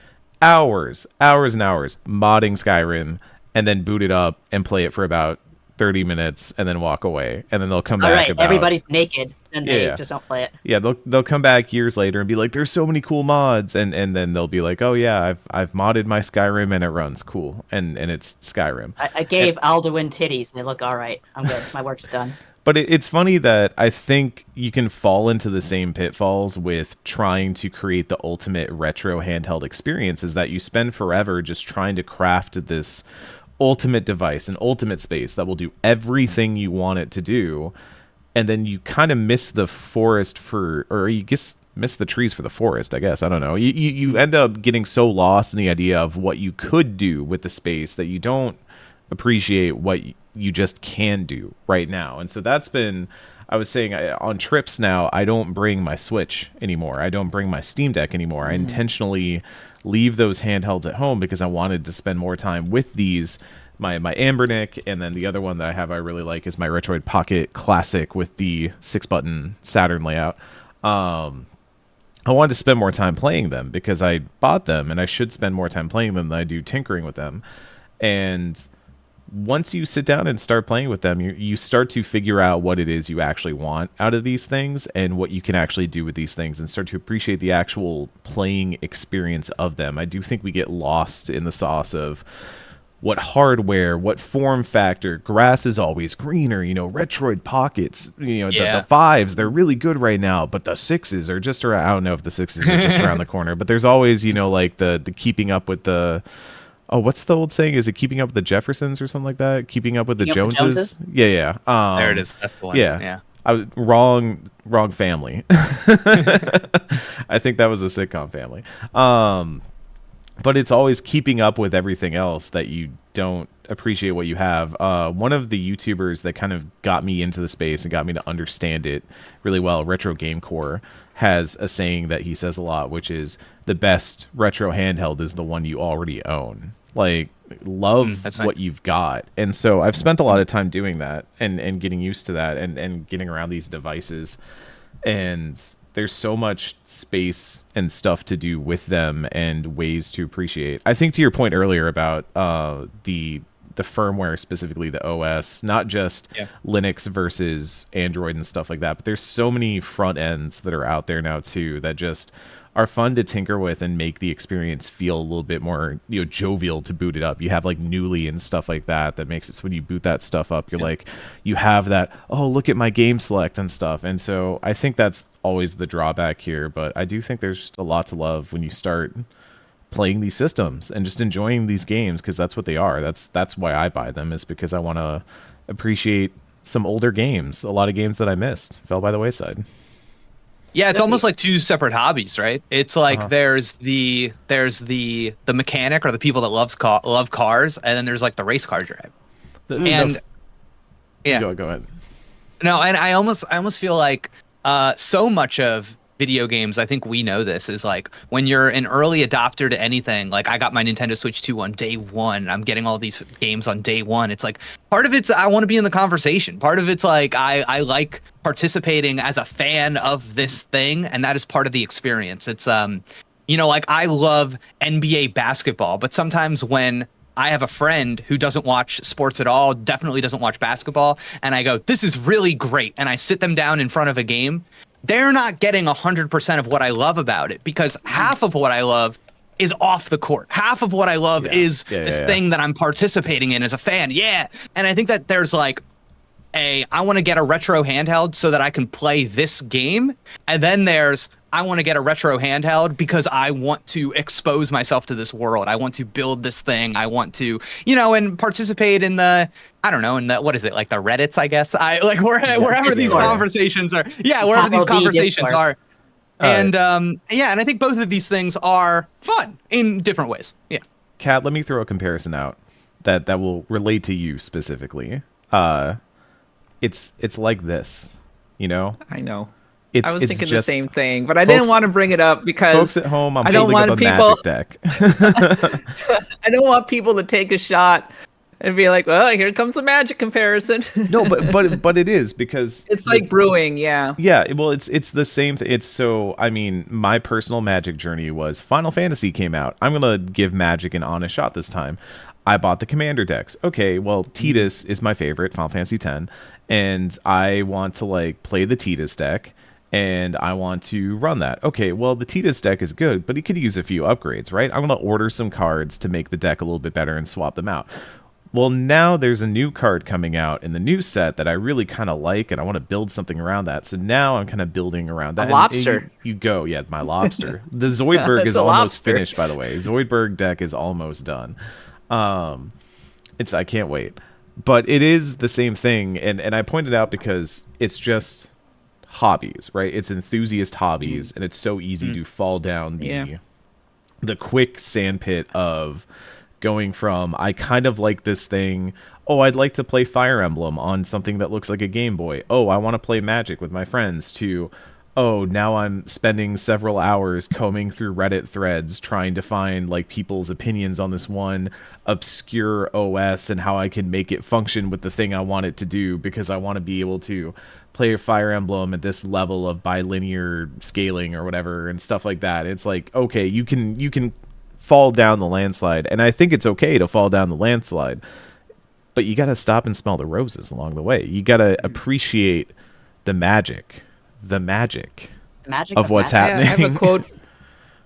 hours and hours modding Skyrim and then boot it up and play it for about 30 minutes and then walk away, and then they'll come back. Everybody's naked and they just don't play it. Yeah, they'll come back years later and be like, "There's so many cool mods," and then they'll be like, "Oh yeah, I've modded my Skyrim and it runs cool," and it's Skyrim. I gave Alduin titties and they look all right. I'm good. My work's done. But it's funny that I think you can fall into the same pitfalls with trying to create the ultimate retro handheld experience, is that you spend forever just trying to craft this ultimate device, an ultimate space that will do everything you want it to do, and then you kind of miss the forest or you just miss the trees for the forest, I guess. I don't know. You end up getting so lost in the idea of what you could do with the space that you don't appreciate what you just can do right now. And so that's been, I was saying, on trips now, I don't bring my Switch anymore. I don't bring my Steam Deck anymore. I intentionally leave those handhelds at home because I wanted to spend more time with these, my Ambernick, and then the other one that I have I really like is my Retroid Pocket Classic with the 6-button Saturn layout. I wanted to spend more time playing them because I bought them, and I should spend more time playing them than I do tinkering with them. And once you sit down and start playing with them, you start to figure out what it is you actually want out of these things and what you can actually do with these things, and start to appreciate the actual playing experience of them. I do think we get lost in the sauce of what hardware, what form factor, grass is always greener, Retroid Pockets, the 5s, they're really good right now, but the 6s are just around. I don't know if the 6s are just around the corner, but there's always, like the keeping up with the... Oh, what's the old saying? Is it keeping up with the Jeffersons or something like that? Keeping up with the Joneses? Yeah. There it is. That's the one. Yeah. Wrong family. I think that was a sitcom family. but it's always keeping up with everything else that you don't appreciate what you have. One of the YouTubers that kind of got me into the space and got me to understand it really well, Retro Game Core, has a saying that he says a lot, which is the best retro handheld is the one you already own. Like, love that's what nice. you've got. And so I've spent a lot of time doing that and getting used to that and getting around these devices. And there's so much space and stuff to do with them and ways to appreciate. I think to your point earlier about the firmware, specifically the OS, not just Linux versus Android and stuff like that, but there's so many front ends that are out there now too that just are fun to tinker with and make the experience feel a little bit more, jovial to boot it up. You have like Newly and stuff like that makes it so when you boot that stuff up, you're like, you have that, oh, look at my game select and stuff. And so I think that's always the drawback here, but I do think there's just a lot to love when you start playing these systems and just enjoying these games, because that's what they are. That's why I buy them, is because I want to appreciate some older games. A lot of games that I missed fell by the wayside. Yeah, it's almost like two separate hobbies, right? It's like there's the mechanic or the people that love cars, and then there's like the race car drive. Go ahead. No, and I almost feel like so much of video games, I think we know this, is like when you're an early adopter to anything, like I got my Nintendo Switch 2 on day one, I'm getting all these games on day one. It's like part of it's I want to be in the conversation. Part of it's like I like participating as a fan of this thing, and that is part of the experience. It's like I love NBA basketball, but sometimes when I have a friend who doesn't watch sports at all, definitely doesn't watch basketball, and I go, this is really great, and I sit them down in front of a game, they're not getting 100% of what I love about it, because half of what I love is off the court. Half of what I love is this thing that I'm participating in as a fan. Yeah. And I think that there's like I want to get a retro handheld so that I can play this game. And then there's, I want to get a retro handheld because I want to expose myself to this world. I want to build this thing. I want to, and participate in the, I don't know, in the, what is it, like the Reddits, I guess? Wherever these conversations are. Yeah, wherever these conversations are. And and I think both of these things are fun in different ways. Yeah. Kat, let me throw a comparison out that will relate to you specifically. It's like this, I know. I was thinking just, the same thing, but I didn't want to bring it up because folks at home, I'm holding up a Magic deck. I don't want people to take a shot and be like, "Well, here comes the Magic comparison." No, but it is, because it's like brewing, yeah. Yeah, well, it's the same thing. It's so, I mean, my personal Magic journey was Final Fantasy came out. I'm gonna give Magic an honest shot this time. I bought the Commander decks. Okay, well, Tidus is my favorite, Final Fantasy X, and I want to like play the Tidus deck. And I want to run that. Okay, well, the Tidus deck is good, but it could use a few upgrades, right? I'm going to order some cards to make the deck a little bit better and swap them out. Well, now there's a new card coming out in the new set that I really kind of like, and I want to build something around that. So now I'm kind of building around that. A lobster. And you go, yeah, my lobster. The Zoidberg is almost finished, by the way. Zoidberg deck is almost done. I can't wait. But it is the same thing, and I pointed out because it's just hobbies, right? It's enthusiast hobbies, and it's so easy to fall down the quick sandpit of going from, I kind of like this thing, oh, I'd like to play Fire Emblem on something that looks like a Game Boy, oh, I want to play Magic with my friends, to, oh, now I'm spending several hours combing through Reddit threads trying to find like people's opinions on this one obscure OS and how I can make it function with the thing I want it to do, because I want to be able to play a Fire Emblem at this level of bilinear scaling or whatever and stuff like that. It's like, okay, you can fall down the landslide, and I think it's okay to fall down the landslide, but you got to stop and smell the roses along the way. You got to appreciate the magic of what's happening. Yeah,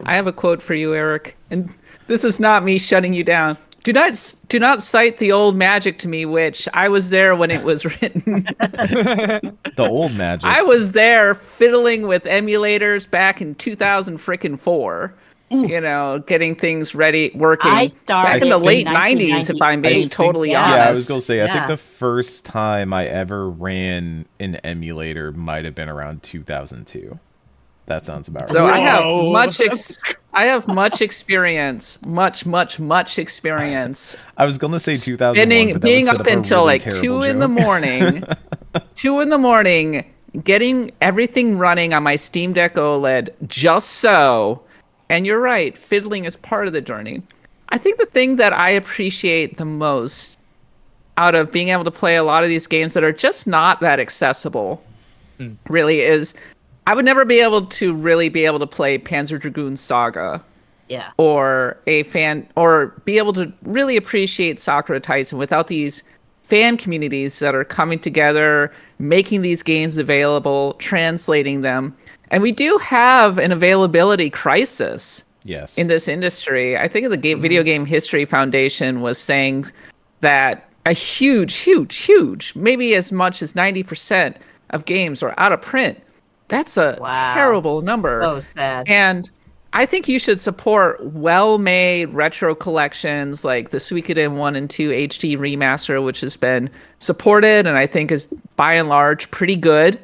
I have a quote for you, Eric, and this is not me shutting you down. Do not cite the old Magic to me, which I was there when it was written. The old Magic. I was there fiddling with emulators back in 2004. Getting things ready, working. I started back in the late 90s, if I'm being totally honest. Yeah, I was going to say, I think the first time I ever ran an emulator might have been around 2002. That sounds about right. So I have much experience, much experience. I was gonna say 2001, but that being would set up up until a really like terrible 2 in the joke. morning, 2 in the morning, getting everything running on my Steam Deck OLED just so. And you're right, fiddling is part of the journey. I think the thing that I appreciate the most out of being able to play a lot of these games that are just not that accessible, really is I would never be able to play Panzer Dragoon Saga. Yeah. Or be able to really appreciate Sakura Tyson without these fan communities that are coming together, making these games available, translating them. And we do have an availability crisis in this industry. I think the Video Game History Foundation was saying that a huge, maybe as much as 90% of games are out of print. That's a terrible number. So sad. And I think you should support well-made retro collections like the Suikoden 1 and 2 HD remaster, which has been supported and I think is by and large pretty good.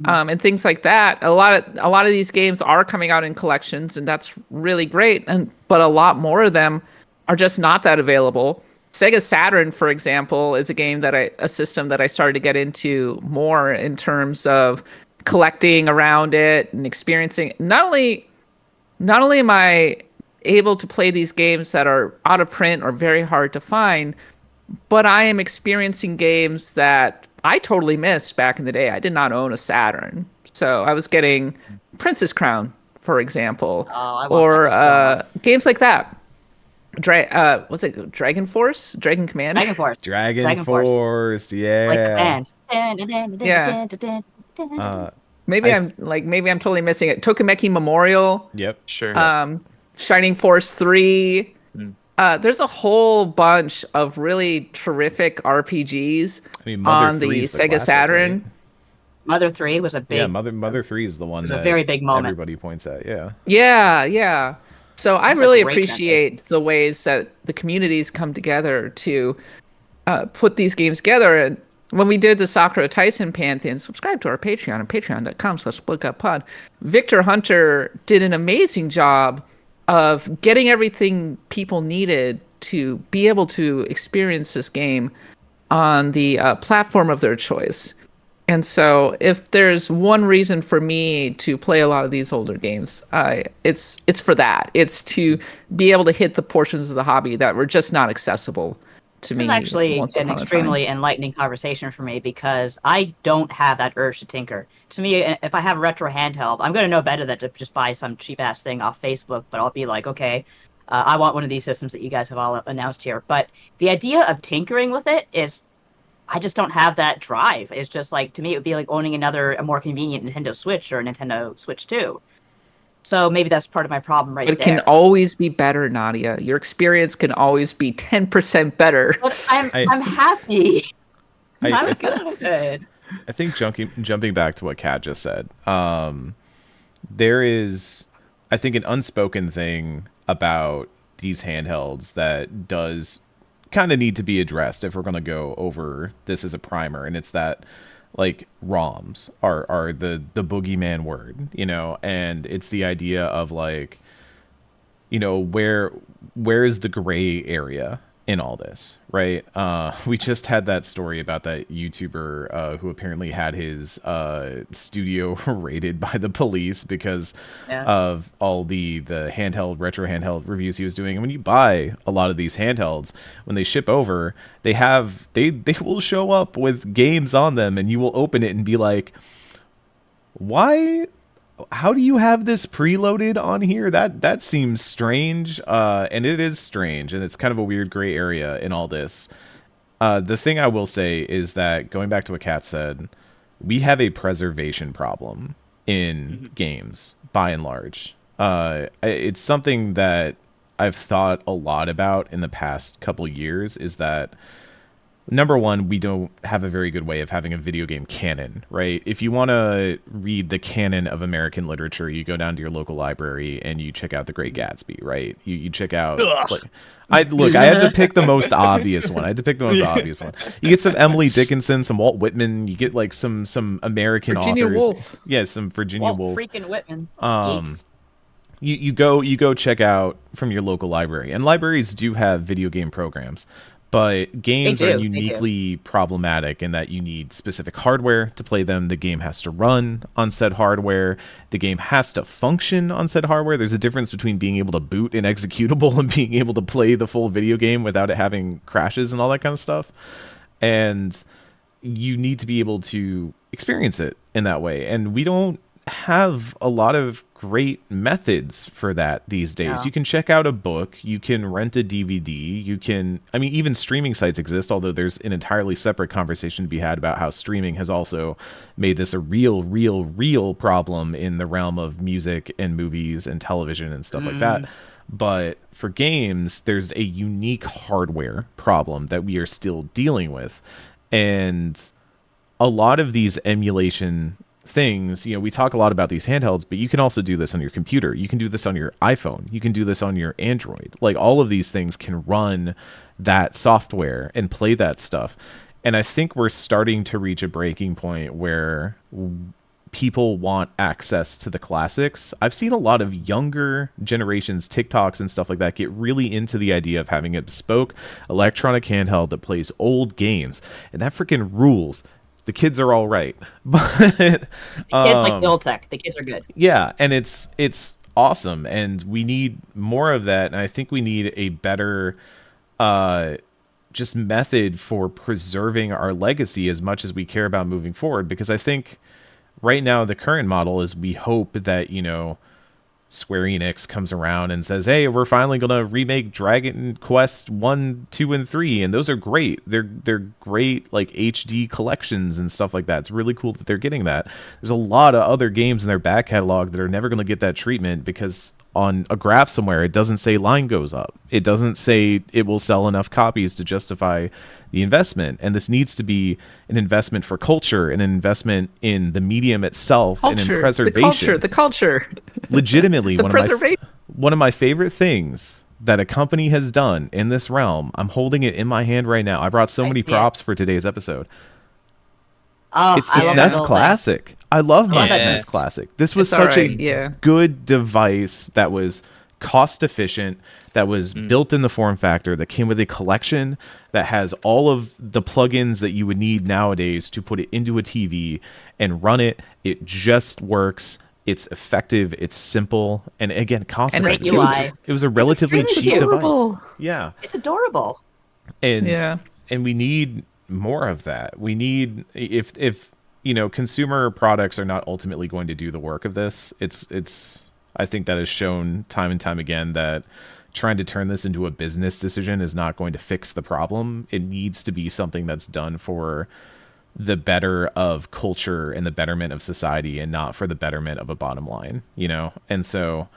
And things like that. A lot of these games are coming out in collections, and that's really great. But a lot more of them are just not that available. Sega Saturn, for example, is a system that I started to get into more in terms of collecting around it and experiencing. Not only am I able to play these games that are out of print or very hard to find, but I am experiencing games that I totally missed back in the day. I did not own a Saturn. So I was getting Princess Crown, for example, or games like that. What's it? Dragon Force? Dragon Command? Dragon Force, yeah. Like the band. Maybe I'm totally missing it. Tokimeki Memorial. Yep, sure. Shining Force 3. There's a whole bunch of really terrific RPGs on the Sega Saturn. Right? Mother 3 was a big... Yeah, Mother 3 is the one that a very big moment. Everybody points at, yeah. Yeah. So I really appreciate the ways that the communities come together to put these games together. And when we did the Sakura Tyson Pantheon, subscribe to our Patreon at patreon.com/splitguppod. Victor Hunter did an amazing job of getting everything people needed to be able to experience this game on the platform of their choice. And so if there's one reason for me to play a lot of these older games, it's for that. It's to be able to hit the portions of the hobby that were just not accessible to me. This is actually an extremely enlightening conversation for me because I don't have that urge to tinker. To me, if I have a retro handheld, I'm going to know better than to just buy some cheap-ass thing off Facebook, but I'll be like, okay, I want one of these systems that you guys have all announced here. But the idea of tinkering with it is, I just don't have that drive. It's just like, to me, it would be like owning a more convenient Nintendo Switch or a Nintendo Switch 2. So maybe that's part of my problem there. It can always be better, Nadia. Your experience can always be 10% better. But I'm happy. I'm good. I think jumping back to what Kat just said, there is, I think, an unspoken thing about these handhelds that does kind of need to be addressed if we're going to go over this as a primer, and it's that like ROMs are the boogeyman word, you know, and it's the idea of like, you know, where is the gray area in all this, right? We just had that story about that YouTuber who apparently had his studio raided by the police because of all the retro handheld reviews he was doing. And when you buy a lot of these handhelds, when they ship over, they will show up with games on them, and you will open it and be like, why? How do you have this preloaded on here? That seems strange, and it is strange, and it's kind of a weird gray area in all this. The thing I will say is that, going back to what Kat said, we have a preservation problem in games, by and large. It's something that I've thought a lot about in the past couple years, is that number one, we don't have a very good way of having a video game canon, right? If you want to read the canon of American literature, you go down to your local library and you check out The Great Gatsby, right? You check out like I had to pick the most obvious one. You get some Emily Dickinson, some Walt Whitman, you get like some American Virginia authors. Woolf. Yeah, some Virginia Woolf. Freaking Whitman. You go check out from your local library. And libraries do have video game programs. But games are uniquely problematic in that you need specific hardware to play them. The game has to run on said hardware. The game has to function on said hardware. There's a difference between being able to boot an executable and being able to play the full video game without it having crashes and all that kind of stuff. And you need to be able to experience it in that way. And we don't have a lot of great methods for that these days. Yeah. You can check out a book, you can rent a DVD, even streaming sites exist, although there's an entirely separate conversation to be had about how streaming has also made this a real problem in the realm of music and movies and television and stuff like that. But for games, there's a unique hardware problem that we are still dealing with. And a lot of these emulation things, we talk a lot about these handhelds, but you can also do this on your computer. You can do this on your iPhone. You can do this on your Android. Like, all of these things can run that software and play that stuff. And I think we're starting to reach a breaking point where people want access to the classics. I've seen a lot of younger generations, TikToks and stuff like that, get really into the idea of having a bespoke electronic handheld that plays old games. And that freaking rules. The kids are all right, but the kids like the old tech. The kids are good. Yeah, and it's awesome, and we need more of that. And I think we need a better, just method for preserving our legacy as much as we care about moving forward. Because I think right now the current model is we hope that Square Enix comes around and says, hey, we're finally going to remake Dragon Quest 1, 2, and 3. And those are great. They're great, like, HD collections and stuff like that. It's really cool that they're getting that. There's a lot of other games in their back catalog that are never going to get that treatment because on a graph somewhere, it doesn't say line goes up. It doesn't say it will sell enough copies to justify the investment. And this needs to be an investment for culture and an investment in the medium itself and in preservation. The culture. Legitimately, one of my favorite things that a company has done in this realm, I'm holding it in my hand right now. I brought so many props for today's episode. It's the SNES Classic. I love my SNES Classic. This was such a good device that was cost efficient, that was built in the form factor, that came with a collection that has all of the plugins that you would need nowadays to put it into a TV and run it. It just works. It's effective. It's simple. And again, cost efficient. It was a relatively cheap device. Yeah. It's adorable. And we need more of that. We need, if consumer products are not ultimately going to do the work of this, it's I think that has shown time and time again that trying to turn this into a business decision is not going to fix the problem. It needs to be something that's done for the better of culture and the betterment of society and not for the betterment of a bottom line, And so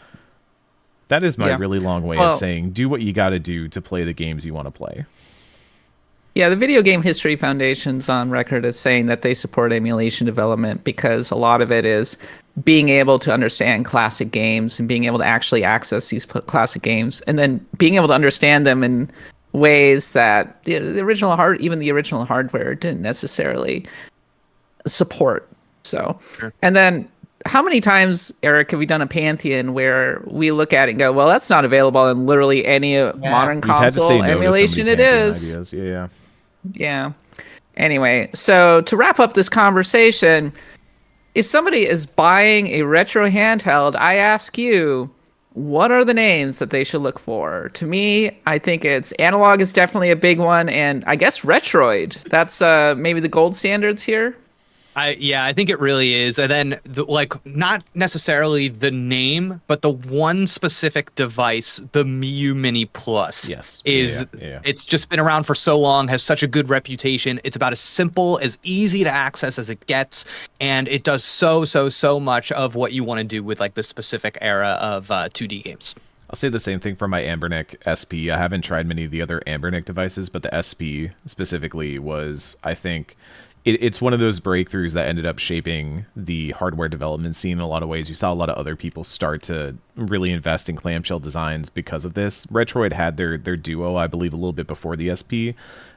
that is my really long way of saying, do what you got to do to play the games you want to play. Yeah, the Video Game History Foundation's on record as saying that they support emulation development because a lot of it is being able to understand classic games and being able to actually access these classic games and then being able to understand them in ways that the original hardware didn't necessarily support. So, And then how many times, Eric, have we done a Pantheon where we look at it and go, well, that's not available in literally any modern console emulation? It is. Ideas. Yeah. Anyway, so to wrap up this conversation, if somebody is buying a retro handheld, I ask you, what are the names that they should look for? To me, I think it's Analog is definitely a big one, and I guess Retroid. That's maybe the gold standards here. I think it really is. And then not necessarily the name, but the one specific device, the Miu Mini Plus. Yes. It's just been around for so long, has such a good reputation. It's about as simple, as easy to access as it gets, and it does so much of what you want to do with the specific era of 2D games. I'll say the same thing for my Anbernic SP. I haven't tried many of the other Anbernic devices, but the SP specifically was, I think, it's one of those breakthroughs that ended up shaping the hardware development scene in a lot of ways. You saw a lot of other people start to really invest in clamshell designs because of this. Retroid had their Duo, I believe, a little bit before the SP,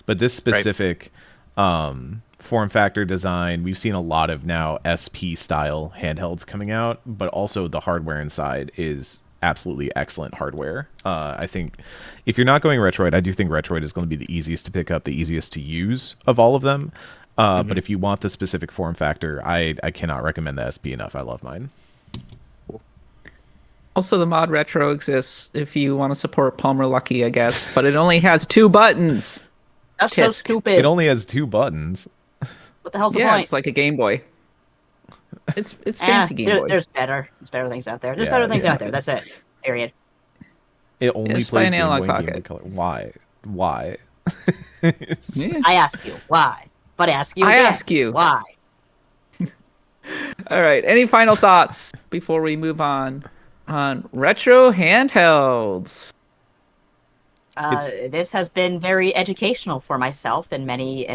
but this specific form factor design, we've seen a lot of now SP style handhelds coming out, but also the hardware inside is absolutely excellent hardware. I think if you're not going Retroid, I do think Retroid is going to be the easiest to pick up, the easiest to use of all of them. But if you want the specific form factor, I cannot recommend the SP enough. I love mine. Also, the mod Retro exists if you want to support Palmer Luckey, I guess, but it only has 2 buttons. That's so stupid. It only has 2 buttons. What the hell's the Yeah, point? it's like a Game Boy. It's fancy Game Boy. There's better things out there. There's better things out there. That's it. Period. It only It's plays by Game Boy Analog and Game Boy Color. Why? Yeah. I ask you why, but I ask you. I again, ask you. why. All right. Any final thoughts before we move on retro handhelds? This has been very educational for myself in many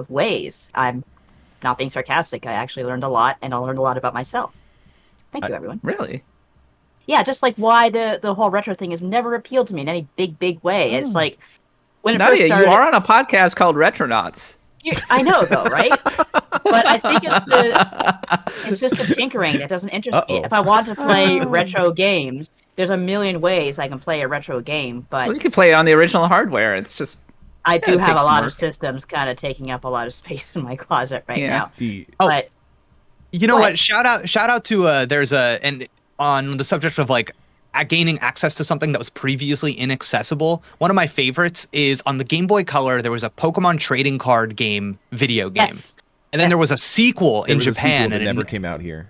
ways. I'm not being sarcastic. I actually learned a lot, and I learned a lot about myself. Thank you, everyone. Really? Yeah, just like why the whole retro thing has never appealed to me in any big way. It's like when it Nadia, first started, you are on a podcast called Retronauts. I know though, right? But I think it's just the tinkering that doesn't interest me. If I want to play retro games, there's a million ways I can play a retro game, but Well, you can play it on the original hardware. It's just I do it have a takes lot work. of systems kind of taking up a lot of space in my closet right now. The But You know what? Shout out to there's and on the subject of like gaining access to something that was previously inaccessible. One of my favorites is on the Game Boy Color. There was a Pokemon trading card video game, yes. and then there was a sequel there in was a Japan, sequel that and never came out here.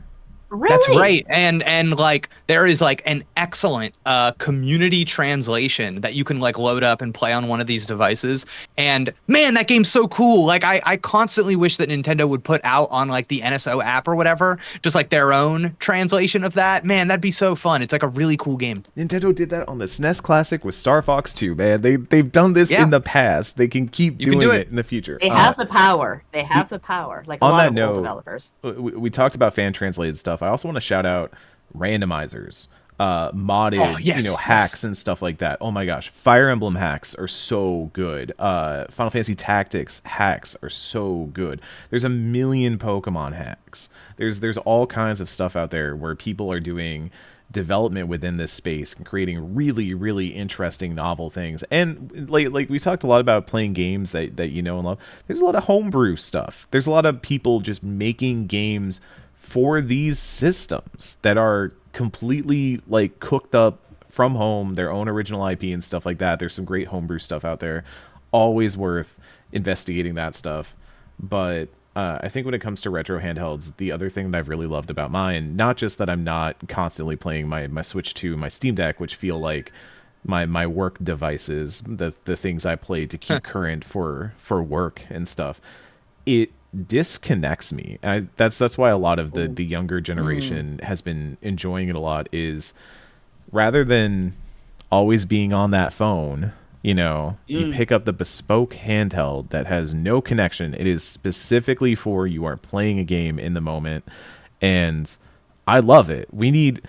Really? That's right, and like there is like an excellent community translation that you can like load up and play on one of these devices. And man, that game's so cool. Like I constantly wish that Nintendo would put out on like the NSO app or whatever, just like their own translation of that. Man, that'd be so fun. It's like a really cool game. Nintendo did that on the SNES Classic with Star Fox 2, man. They've done this in the past. They can keep doing it in the future. They have the power. They have the power. Like a lot of old developers. We talked about fan translated stuff. I also want to shout out randomizers, modded, hacks and stuff like that. Oh my gosh, Fire Emblem hacks are so good. Final Fantasy Tactics hacks are so good. There's a million Pokemon hacks. There's all kinds of stuff out there where people are doing development within this space and creating really, really interesting novel things. And like we talked a lot about playing games that you know and love. There's a lot of homebrew stuff. There's a lot of people just making games for these systems that are completely like cooked up from home, their own original IP and stuff like that. There's some great homebrew stuff out there. Always worth investigating that stuff. But I think when it comes to retro handhelds, the other thing that I've really loved about mine, not just that I'm not constantly playing my Switch 2, my Steam Deck, which feel like my work devices, the things I play to keep current for work and stuff, it disconnects me. That's why a lot of the younger generation has been enjoying it a lot, is rather than always being on that phone, you pick up the bespoke handheld that has no connection. It is specifically for you are playing a game in the moment, and I love it. We need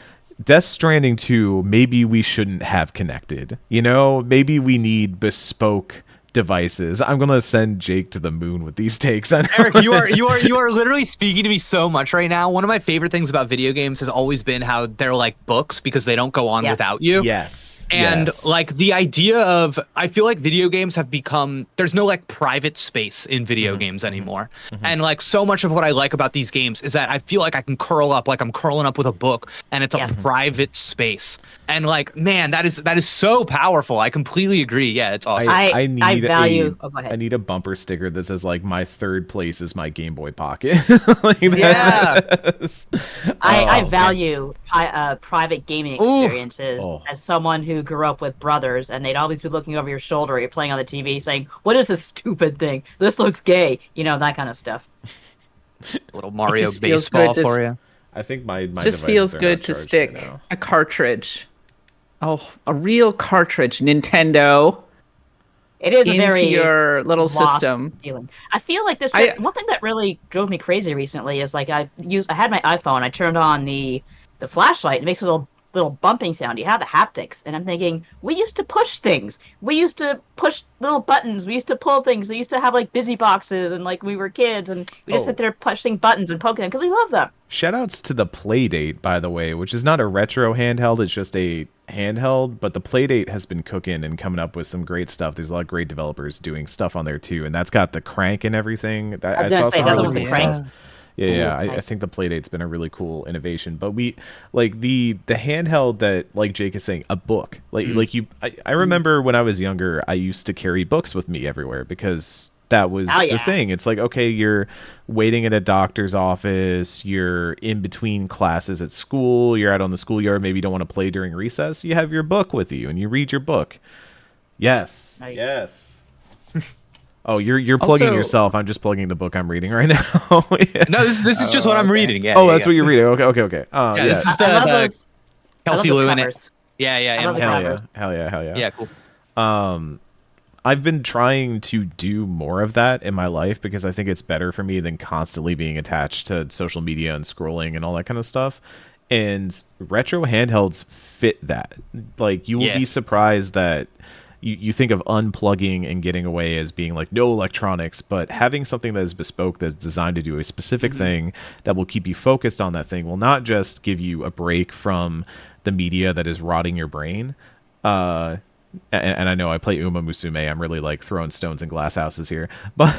Death Stranding 2, maybe we shouldn't have connected. Maybe we need bespoke devices. I'm gonna send Jake to the moon with these takes. Eric, you are literally speaking to me so much right now. One of my favorite things about video games has always been how they're like books because they don't go on without you. Yes. And like the idea of, I feel like video games have become, there's no like private space in video games anymore. And like so much of what I like about these games is that I feel like I can curl up like I'm curling up with a book, and it's a private space. And like, man, that is so powerful. I completely agree. Yeah, it's awesome. I value. Go ahead. I need a bumper sticker that says like my third place is my Game Boy Pocket. I value private gaming experiences as someone who grew up with brothers, and they'd always be looking over your shoulder. You're playing on the TV, saying, "What is this stupid thing? This looks gay." That kind of stuff. A little Mario baseball for you. I think my just feels good to stick a cartridge a real cartridge, Nintendo. It is a into very your little system feeling. I feel like this. One thing that really drove me crazy recently is like I had my iPhone. I turned on the flashlight. And it makes a little bumping sound. You have the haptics, and I'm thinking we used to push things. We used to push little buttons. We used to pull things. We used to have like busy boxes, and like we were kids, and we just sit there pushing buttons and poking them because we love them. Shoutouts to the Playdate, by the way, which is not a retro handheld. It's just a handheld, but the Playdate has been cooking and coming up with some great stuff. There's a lot of great developers doing stuff on there too, and that's got the crank and everything. I saw some really cool stuff. Yeah, nice. I think the Playdate's been a really cool innovation. But we like the handheld that, like Jake is saying, a book. I remember when I was younger, I used to carry books with me everywhere because that was the thing. It's like, okay, you're waiting at a doctor's office, you're in between classes at school, you're out on the schoolyard, maybe you don't want to play during recess, you have your book with you and you read your book. Yes. Nice. Yes. Oh, you're plugging yourself. I'm just plugging the book I'm reading right now. Yeah. No, this is just what I'm reading. Yeah. Oh, that's what you're reading. Okay. This is the Kelsey Lewin. Yeah. Hell yeah. Yeah, cool. I've been trying to do more of that in my life because I think it's better for me than constantly being attached to social media and scrolling and all that kind of stuff. And retro handhelds fit that. Like, you will be surprised that you think of unplugging and getting away as being like no electronics, but having something that is bespoke, that's designed to do a specific thing that will keep you focused on that thing, will not just give you a break from the media that is rotting your brain. And I know I play Uma Musume. I'm really like throwing stones in glass houses here, but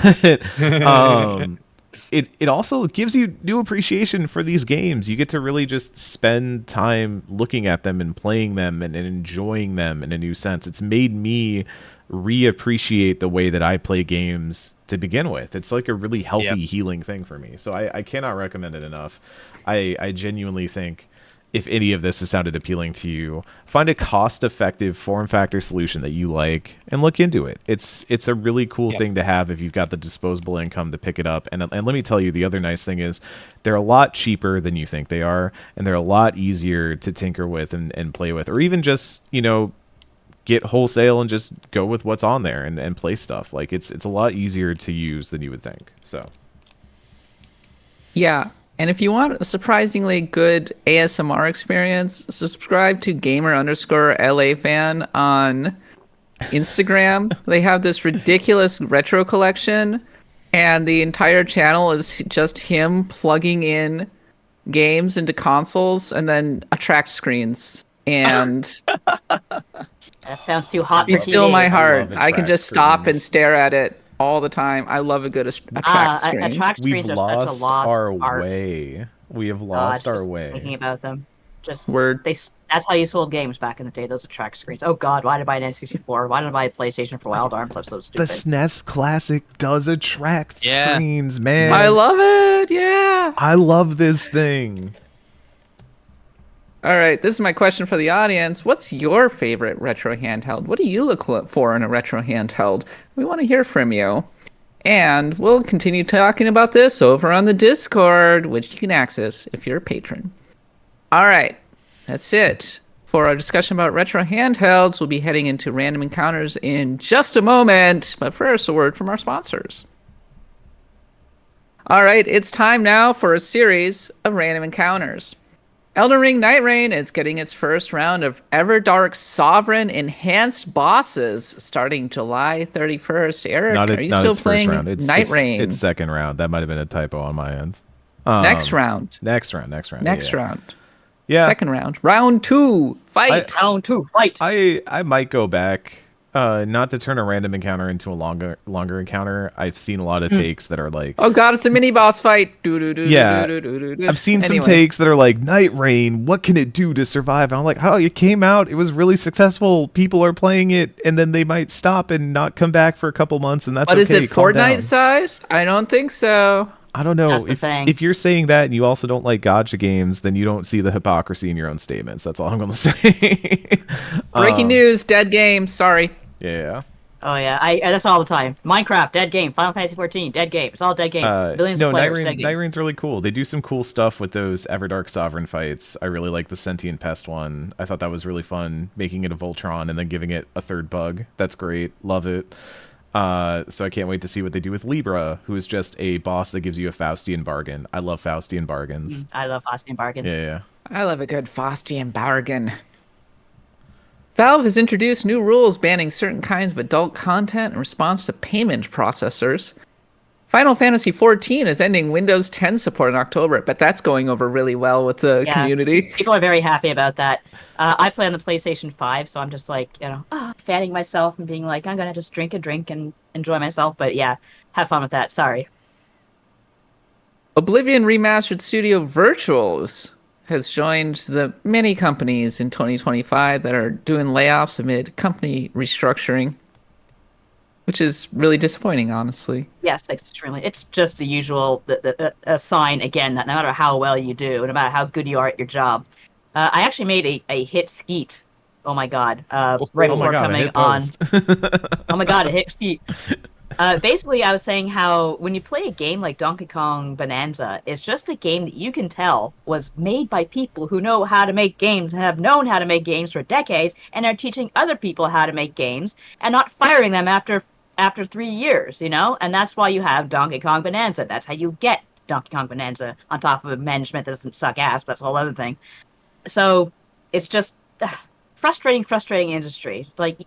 it also gives you new appreciation for these games. You get to really just spend time looking at them and playing them and enjoying them in a new sense. It's made me reappreciate the way that I play games to begin with. It's like a really healthy, healing thing for me. So I cannot recommend it enough. I genuinely think, if any of this has sounded appealing to you, find a cost-effective form factor solution that you like and look into it. It's a really cool thing to have if you've got the disposable income to pick it up. And let me tell you, the other nice thing is they're a lot cheaper than you think they are, and they're a lot easier to tinker with and play with, or even just, get wholesale and just go with what's on there and play stuff. Like, it's a lot easier to use than you would think. So, yeah. And if you want a surprisingly good ASMR experience, subscribe to gamer_LA_fan on Instagram. They have this ridiculous retro collection, and the entire channel is just him plugging in games into consoles and then attract screens. And that sounds too hot. Be still my heart. I can just stop and stare at it all the time. I love a good attract screen. Attract screens are such a lost our art. way. We have lost our way. Thinking about them, that's how you sold games back in the day. Those attract screens. Oh God, why did I buy an N64? Why did I buy a PlayStation for Wild Arms? I'm so stupid. The SNES Classic does attract screens, man. I love it. Yeah. I love this thing. All right, this is my question for the audience. What's your favorite retro handheld? What do you look for in a retro handheld? We want to hear from you. And we'll continue talking about this over on the Discord, which you can access if you're a patron. All right, that's it for our discussion about retro handhelds. We'll be heading into random encounters in just a moment. But first, a word from our sponsors. All right, it's time now for a series of random encounters. Elden Ring Night Rain is getting its first round of Everdark Sovereign Enhanced Bosses starting July 31st. Eric, are you still playing Night Rain? It's second round. That might have been a typo on my end. Next round. Next round. Round. Yeah. Second round. Round 2. Fight. Round 2. Fight. I might go back. Not to turn a random encounter into a longer encounter. I've seen a lot of takes that are like, oh god, it's a mini boss fight. I've seen some takes that are like, Night Rain, what can it do to survive? And I'm like, oh, it came out, it was really successful, people are playing it, and then they might stop and not come back for a couple months, and that's but okay. Is it Fortnite sized? I don't think so. I don't know. If you're saying that and you also don't like gacha games, then you don't see the hypocrisy in your own statements. That's all I'm going to say. Breaking news, dead game. Sorry. Yeah. Oh yeah, that's all the time. Minecraft, dead game. Final Fantasy 14, dead game. It's all dead games. Billions of players, dead games. Night Rain's really cool. They do some cool stuff with those Everdark Sovereign fights. I really like the Sentient Pest one. I thought that was really fun, making it a Voltron and then giving it a third bug. That's great. Love it. So I can't wait to see what they do with Libra, who is just a boss that gives you a Faustian bargain. I love Faustian bargains. I love Faustian bargains. Yeah. I love a good Faustian bargain. Valve has introduced new rules banning certain kinds of adult content in response to payment processors. Final Fantasy XIV is ending Windows 10 support in October, but that's going over really well with the community. People are very happy about that. I play on the PlayStation 5, so I'm just like, fanning myself and being like, I'm going to just drink a drink and enjoy myself. But yeah, have fun with that. Sorry. Oblivion Remastered Studio Virtuals has joined the many companies in 2025 that are doing layoffs amid company restructuring, which is really disappointing, honestly. Yes, extremely. It's just the usual a sign, again, that no matter how well you do, no matter how good you are at your job. I actually made a hit skeet. Oh my god. Right before coming on. Oh my god, a hit skeet. Basically, I was saying how when you play a game like Donkey Kong Bonanza, it's just a game that you can tell was made by people who know how to make games and have known how to make games for decades and are teaching other people how to make games and not firing them after 3 years, And that's why you have Donkey Kong Bonanza. That's how you get Donkey Kong Bonanza on top of a management that doesn't suck ass. But that's a whole other thing. So it's just frustrating industry. Like,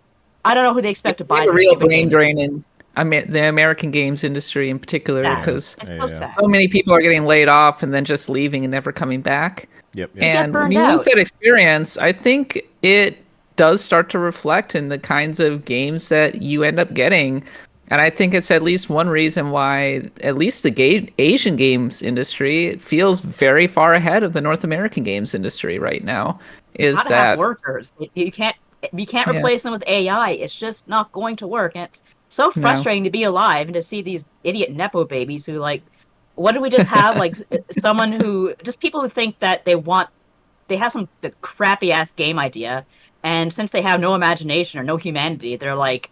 I don't know who they expect to buy. A real brain drain in the American games industry in particular, because so many people are getting laid off and then just leaving and never coming back. Yep. And when you lose that experience, I think it does start to reflect in the kinds of games that you end up getting. And I think it's at least one reason why at least the Asian games industry feels very far ahead of the North American games industry right now. Is that have workers? You can't replace them with AI. It's just not going to work. And it's so frustrating to be alive and to see these idiot Nepo babies who, like, what do we just have? Like, people who think that they have the crappy ass game idea. And since they have no imagination or no humanity, they're like,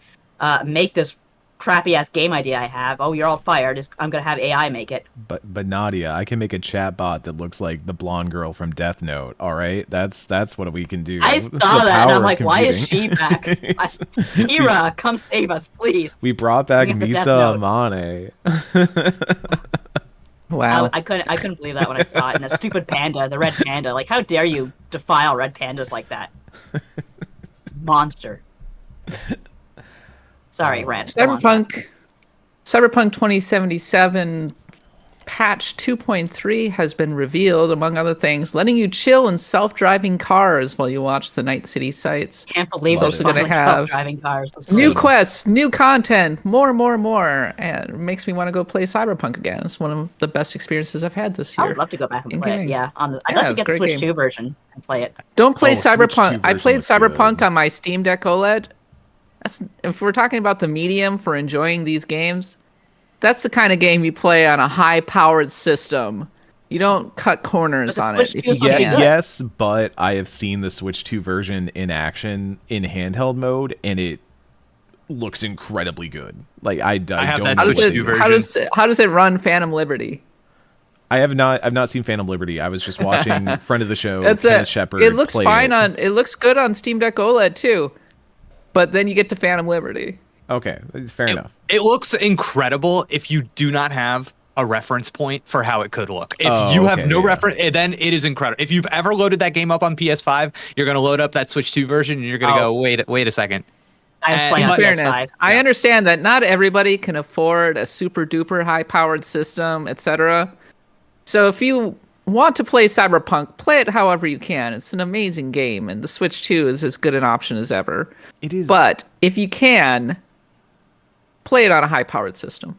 make this crappy ass game idea I have. Oh, you're all fired. I'm going to have AI make it. But Nadia, I can make a chat bot that looks like the blonde girl from Death Note. All right. That's what we can do. I saw that and I'm like, why is she back? Kira, come save us, please. We brought back Misa Amane. Wow. I couldn't believe that when I saw it. And the stupid panda, the red panda. Like, how dare you defile red pandas like that? Monster. Sorry, Red. Cyberpunk 2077 patch 2.3 has been revealed, among other things, letting you chill in self-driving cars while you watch the Night City sights. Can't believe it's also going to have self-driving cars. New quests, new content, more. And it makes me want to go play Cyberpunk again. It's one of the best experiences I've had this year. I would love to go back and play it. Yeah, I'd love to get the Switch 2 version and play it. Don't play Cyberpunk. I played Cyberpunk on my Steam Deck OLED. If we're talking about the medium for enjoying these games, that's the kind of game you play on a high-powered system. You don't cut corners on it if you can. Yes, but I have seen the Switch 2 version in action in handheld mode, and it looks incredibly good. Like I have that Switch 2 version. How does it run Phantom Liberty? I've not seen Phantom Liberty. I was just watching friend of the show, Kenneth Shepard. It looks fine it looks good on Steam Deck OLED too. But then you get to Phantom Liberty. Okay, fair enough. It looks incredible if you do not have a reference point for how it could look. If you have no reference, then it is incredible. If you've ever loaded that game up on PS5, you're going to load up that Switch 2 version and you're going to go, wait a second. In fairness, I understand that not everybody can afford a super duper high powered system, etc. So if you want to play Cyberpunk, play it however you can. It's an amazing game, and the Switch 2 is as good an option as ever. It is. But if you can, play it on a high-powered system.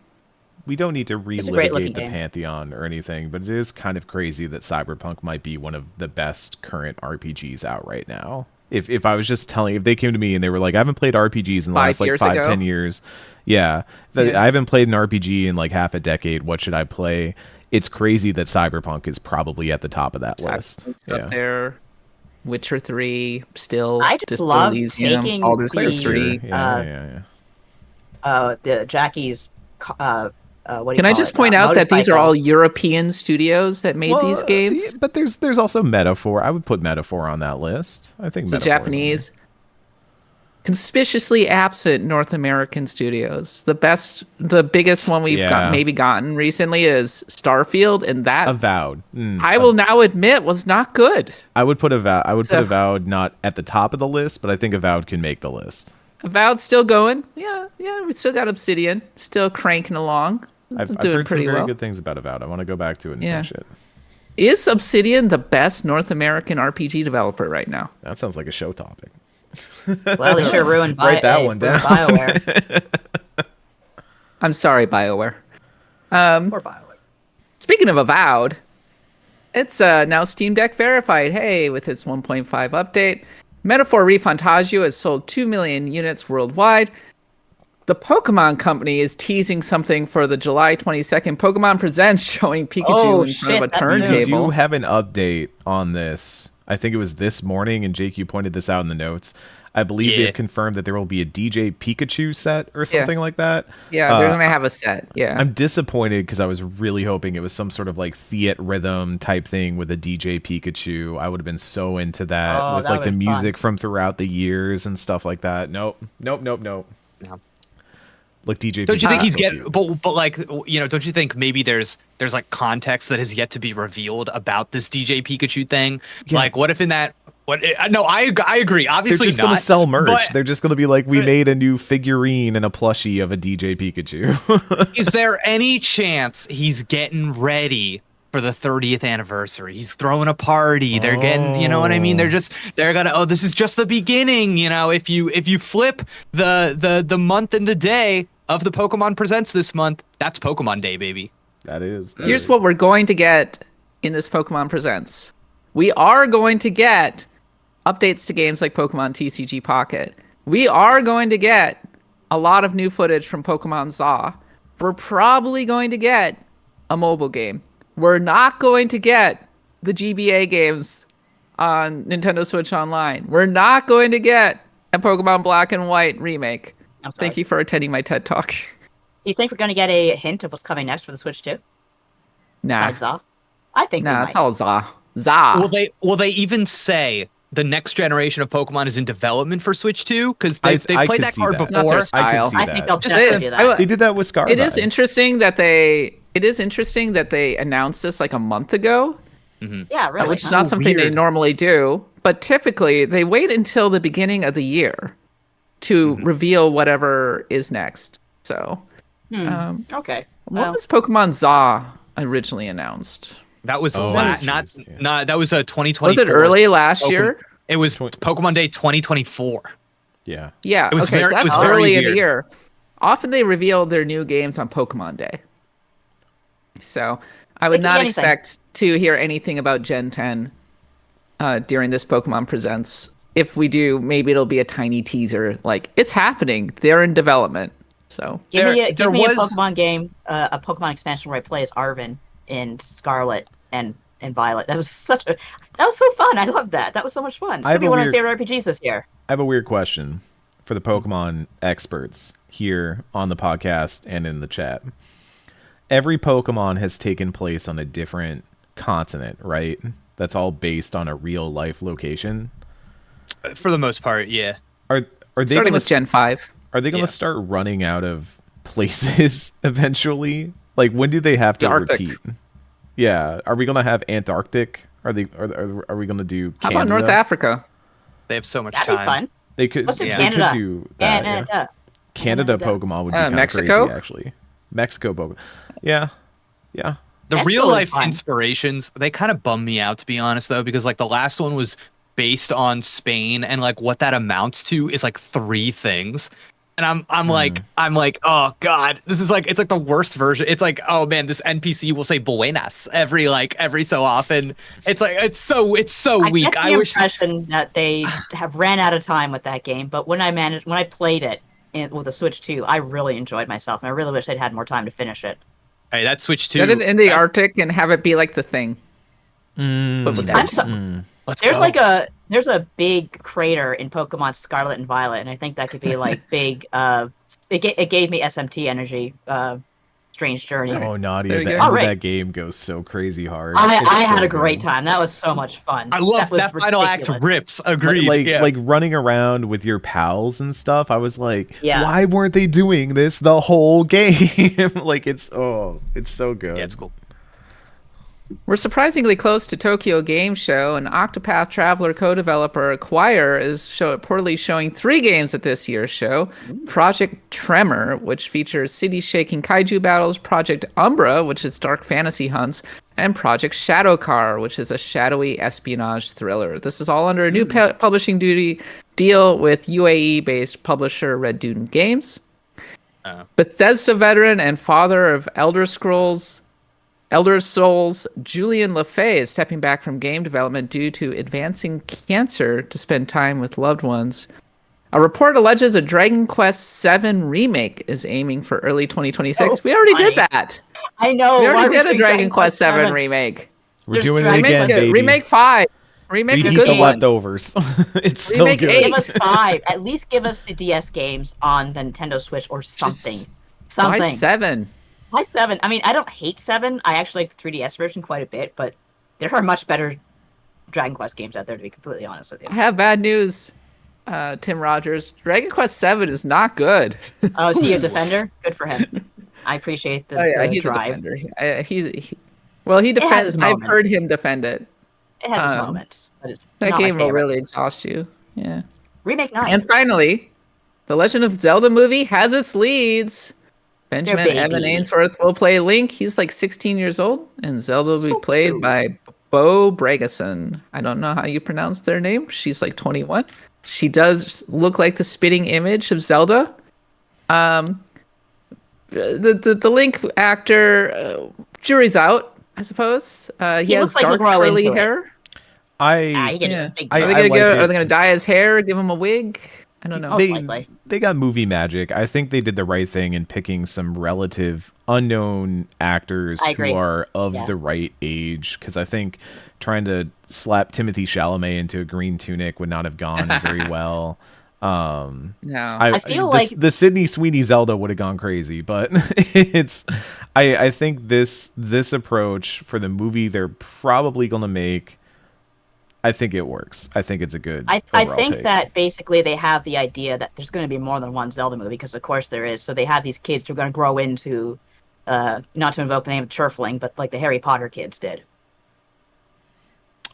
We don't need to relitigate the Pantheon or anything, but it is kind of crazy that Cyberpunk might be one of the best current RPGs out right now. If I was just if they came to me and they were like, I haven't played RPGs in the last 10 years. Yeah. I haven't played an RPG in like half a decade. What should I play? It's crazy that Cyberpunk is probably at the top of that list. It's up there. Witcher 3 still. I just love taking Baldur's Gate 3. the Jackie's. What do you Can I call just it? point out that these are all motorcycle. European studios that made these games? But there's also Metaphor. I would put Metaphor on that list. I think So Metaphor Japanese, conspicuously absent North American studios. The biggest one we've maybe gotten recently is Starfield, and that Avowed. I will now admit was not good. I would put put Avowed not at the top of the list, but I think Avowed can make the list. Avowed still going. Yeah, we still got Obsidian, still cranking along. I've doing heard some pretty very well. good things about Avowed. I want to go back to it and finish it. Is Obsidian the best North American RPG developer right now? That sounds like a show topic. Well, they sure ruined Write that one down. BioWare. I'm sorry, BioWare. Poor BioWare. Speaking of Avowed, it's now Steam Deck verified. Hey, with its 1.5 update, Metaphor ReFantagio has sold 2 million units worldwide. The Pokemon Company is teasing something for the July 22nd Pokemon Presents, showing Pikachu in front of a turntable. We do have an update on this. I think it was this morning, and Jake, you pointed this out in the notes. I believe they've confirmed that there will be a DJ Pikachu set or something like that. Yeah, they're going to have a set. Yeah. I'm disappointed because I was really hoping it was some sort of like Theat rhythm type thing with a DJ Pikachu. I would have been so into that with like the music from throughout the years and stuff like that. Nope. No. Look, DJ. Don't you think he's getting? But like, you know, don't you think maybe there's like context that has yet to be revealed about this DJ Pikachu thing? Yeah. Like, what if in that? No, I agree. Obviously, they're just gonna sell merch. They're just gonna be like, we made a new figurine and a plushie of a DJ Pikachu. Is there any chance he's getting ready for the 30th anniversary? He's throwing a party. They're getting, you know what I mean? They're gonna. This is just the beginning. You know, if you flip the month and the day of the Pokemon Presents this month, that's Pokemon Day, baby. That is. Here's what we're going to get in this Pokemon Presents. We are going to get updates to games like Pokemon TCG Pocket. We are going to get a lot of new footage from Pokemon ZA. We're probably going to get a mobile game. We're not going to get the GBA games on Nintendo Switch Online. We're not going to get a Pokemon Black and White remake. Thank you for attending my TED Talk. Do you think we're going to get a hint of what's coming next for the Switch 2? Nah. ZA? I think it's all ZA. ZA. Will they even say the next generation of Pokemon is in development for Switch 2? Because they've played that card before. Not their style. I think they'll just do that. They did that with Scarlet. It is interesting that they announced this like a month ago. Mm-hmm. Yeah, really. Which is not something they normally do. But typically, they wait until the beginning of the year to reveal whatever is next. So, okay. What was Pokemon ZA originally announced? That was that was 2024. Was it early last year? It was Pokemon Day 2024. Yeah. Yeah. It was okay, so that's early in the year. Often they reveal their new games on Pokemon Day. So I would not expect to hear anything about Gen 10 during this Pokemon Presents. If we do, maybe it'll be a tiny teaser. Like, it's happening. They're in development. So give me a Pokemon game, a Pokemon expansion where I play as Arven in Scarlet and Violet. That was so fun. I loved that. That was so much fun. It's gonna be one of my favorite RPGs this year. I have a weird question for the Pokemon experts here on the podcast and in the chat. Every Pokemon has taken place on a different continent, right? That's all based on a real life location. For the most part, yeah. Are they starting with Gen 5? Are they going to start running out of places eventually? Like, when do they have to repeat? Yeah, are we going to have Antarctic? Are we going to do Canada? How about North Africa? They have so much That'd time. Be fun. They could. Let's do They Canada. could do that. Canada Pokemon would be kind of crazy, actually. Mexico Pokemon. Yeah. The real life inspirations, they kind of bum me out, to be honest, though, because like the last one was based on Spain, and like what that amounts to is like 3 things. And I'm like, oh god, this is like, it's like the worst version. It's like, oh man, this NPC will say buenas every so often. It's like, it's so weak. I get the impression that they have ran out of time with that game, but when I played it with the Switch 2, I really enjoyed myself, and I really wish they'd had more time to finish it. Hey, that Switch 2. Set it in the Arctic and have it be like the thing. but with there's a big crater in Pokemon Scarlet and Violet, and I think that could be like big. It gave me SMT energy. Strange Journey. Oh, Nadia, the end of that game goes so crazy hard. I had a great time. That was so much fun. I love that final act rips. Agreed. Like running around with your pals and stuff. I was like, why weren't they doing this the whole game? Like it's so good. Yeah, it's cool. We're surprisingly close to Tokyo Game Show, and Octopath Traveler co-developer Acquire is reportedly showing 3 games at this year's show. Project Tremor, which features city-shaking kaiju battles, Project Umbra, which is dark fantasy hunts, and Project Shadowcar, which is a shadowy espionage thriller. This is all under a new publishing deal with UAE-based publisher Red Dune Games. Bethesda veteran and father of Elder Souls, Julian LaFay is stepping back from game development due to advancing cancer to spend time with loved ones. A report alleges a Dragon Quest VII remake is aiming for early 2026. We already did that. I know. We already did a Dragon Quest VII remake. We're doing it again, baby. Remake 5. Remake a good the one. leftovers. It's still Remake good. 8. Give us 5. At least give us the DS games on the Nintendo Switch or something. Why 7? Why 7? I mean, I don't hate 7. I actually like the 3DS version quite a bit, but there are much better Dragon Quest games out there, to be completely honest with you. I have bad news, Tim Rogers. Dragon Quest VII is not good. Oh, is he a defender? Good for him. I appreciate the he's drive. A defender. He defends. I've heard him defend it. It has its moments, but it's that game will really exhaust you. Yeah. Remake 9. And finally, the Legend of Zelda movie has its leads. Benjamin Evan Ainsworth will play Link. He's like 16 years old, and Zelda will be played by Bo Bregason. I don't know how you pronounce their name. She's like 21. She does look like the spitting image of Zelda. The Link actor, jury's out, I suppose. He has looks like dark curly hair. Are they gonna dye his hair? Give him a wig? I don't know. They got movie magic. I think they did the right thing in picking some relative unknown actors who are of the right age. Because I think trying to slap Timothée Chalamet into a green tunic would not have gone very well. No, I feel like the Sydney Sweeney Zelda would have gone crazy, but I think this approach for the movie they're probably going to make. I think it works. I think it's a good. I think that basically they have the idea that there's going to be more than one Zelda movie, because of course there is. So they have these kids who are going to grow into, not to invoke the name of Turfling, but like the Harry Potter kids did.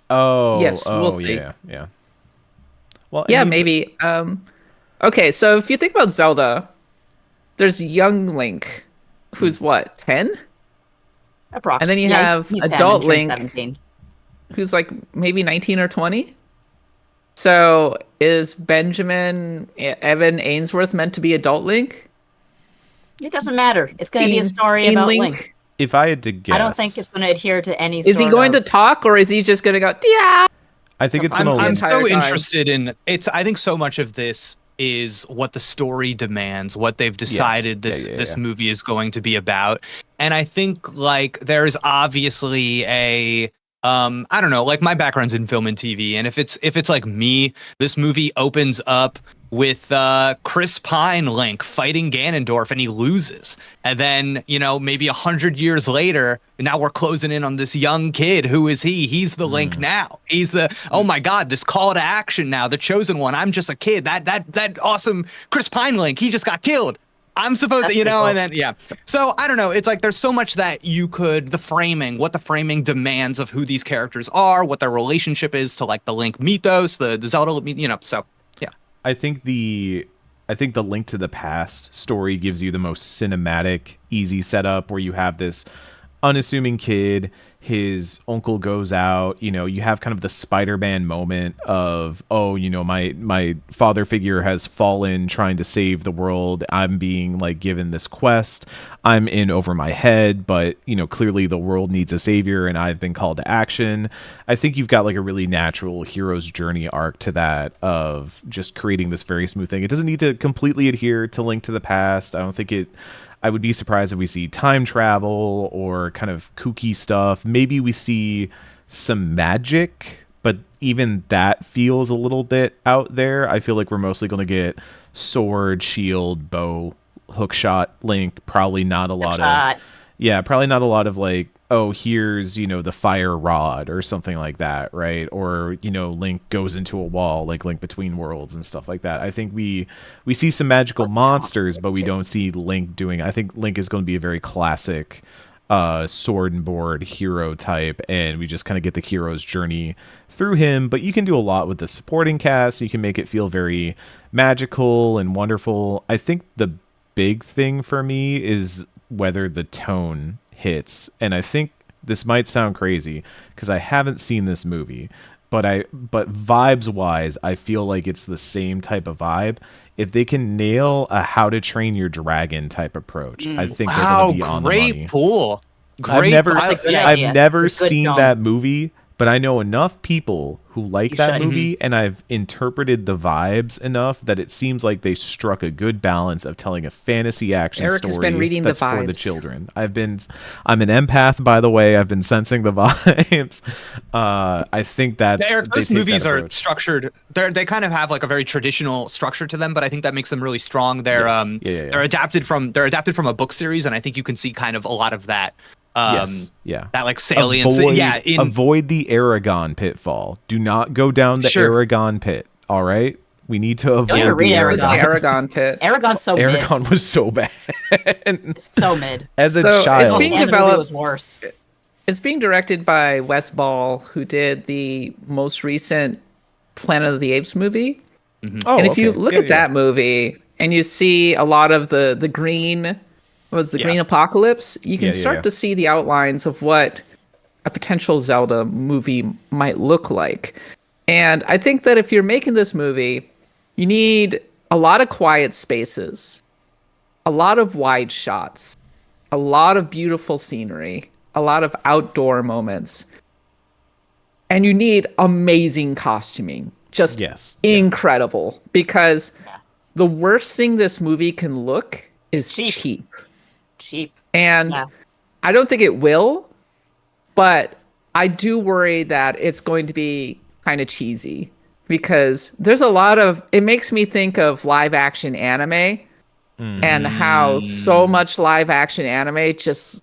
Oh, yes, we'll see. Yeah. Well, yeah, maybe. Okay, so if you think about Zelda, there's young Link, who's what, 10? Approximately. And then you have he's adult 10, Link, 17. Who's like maybe 19 or 20. So is Benjamin Evan Ainsworth meant to be adult Link? It doesn't matter. It's going to be a story about Link. If I had to guess, I don't think it's going to adhere to any. Is he going to talk, or is he just going to go? Yeah. I think it's going to. I'm so interested in it's. I think so much of this is what the story demands, what they've decided this movie is going to be about, and I think like there's obviously a. I don't know, like my background's in film and TV, and if it's like me, this movie opens up with Chris Pine Link fighting Ganondorf and he loses, and then maybe 100 years later, now we're closing in on this young kid. Who is he? He's the Link now. He's the oh my god, this call to action now, the chosen one. I'm just a kid. That awesome Chris Pine Link, he just got killed. I'm supposed to, and then, So, I don't know. It's like there's so much that you could, what the framing demands of who these characters are, what their relationship is to, like, the Link mythos, the Zelda, so, yeah. I think the Link to the Past story gives you the most cinematic, easy setup where you have this unassuming kid. His uncle goes out, you have kind of the Spider-Man moment of, my father figure has fallen trying to save the world. I'm being like given this quest. I'm in over my head, but clearly the world needs a savior and I've been called to action. I think you've got like a really natural hero's journey arc to that of just creating this very smooth thing. It doesn't need to completely adhere to Link to the Past. I would be surprised if we see time travel or kind of kooky stuff. Maybe we see some magic, but even that feels a little bit out there. I feel like we're mostly going to get sword, shield, bow, hookshot Link. Probably not a lot of probably not a lot of like, oh, here's, the fire rod or something like that, right? Or, Link goes into a wall, like Link Between Worlds and stuff like that. I think we see some magical monsters, but we don't see Link doing. I think Link is going to be a very classic sword and board hero type, and we just kind of get the hero's journey through him. But you can do a lot with the supporting cast. You can make it feel very magical and wonderful. I think the big thing for me is whether the tone hits, and I think this might sound crazy because I haven't seen this movie, but vibes wise, I feel like it's the same type of vibe. If they can nail a How to Train Your Dragon type approach, I think they're going to be on the money. Great pool. I've never seen that movie, but I know enough people who like that movie, and I've interpreted the vibes enough that it seems like they struck a good balance of telling a fantasy action story been reading that's the for the vibes. children. I'm an empath, by the way. I've been sensing the vibes. I think that's Eric, those movies are structured. They kind of have like a very traditional structure to them, but I think that makes them really strong. They're they're adapted from a book series, and I think you can see kind of a lot of that. That like salience. Avoid the Aragon pitfall. Do not go down the Aragon pit. All right, we need to avoid the Aragon pit. Aragon was so bad. It's so mid. As a child, it's being developed. Was worse. It's being directed by Wes Ball, who did the most recent Planet of the Apes movie. And if you look at that movie and you see a lot of the green. Green Apocalypse, you can start to see the outlines of what a potential Zelda movie might look like. And I think that if you're making this movie, you need a lot of quiet spaces, a lot of wide shots, a lot of beautiful scenery, a lot of outdoor moments. And you need amazing costuming. Just incredible. Because the worst thing this movie can look is cheap. And I don't think it will, but I do worry that it's going to be kind of cheesy because there's a lot of, it makes me think of live action anime and how so much live action anime just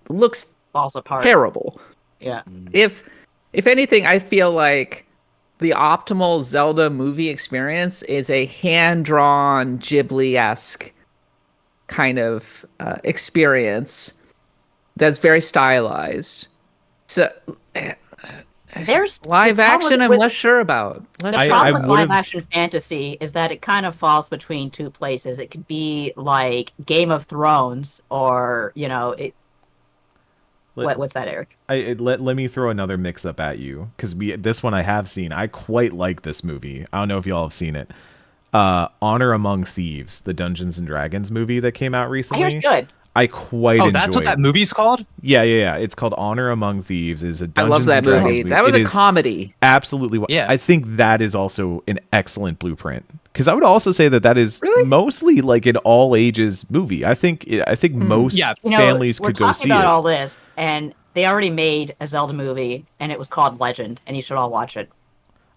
falls apart. Terrible. Yeah. If anything, I feel like the optimal Zelda movie experience is a hand-drawn Ghibli-esque kind of experience that's very stylized. So there's live action I'm less sure about. The problem with live action fantasy is that it kind of falls between two places. It could be like Game of Thrones or, what's that, Eric? Let me throw another mix up at you because this one I have seen. I quite like this movie. I don't know if y'all have seen it. Honor Among Thieves, the Dungeons and Dragons movie that came out recently. I hear it's good. I quite enjoyed. That's what that movie's called? Yeah. It's called Honor Among Thieves. Is a Dungeons I love that and Dragons movie. That was a comedy. Absolutely. Yeah. I think that is also an excellent blueprint. Because I would also say that is mostly like an all ages movie. I think most families could go see it. We're talking about all this, and they already made a Zelda movie, and it was called Legend, and you should all watch it.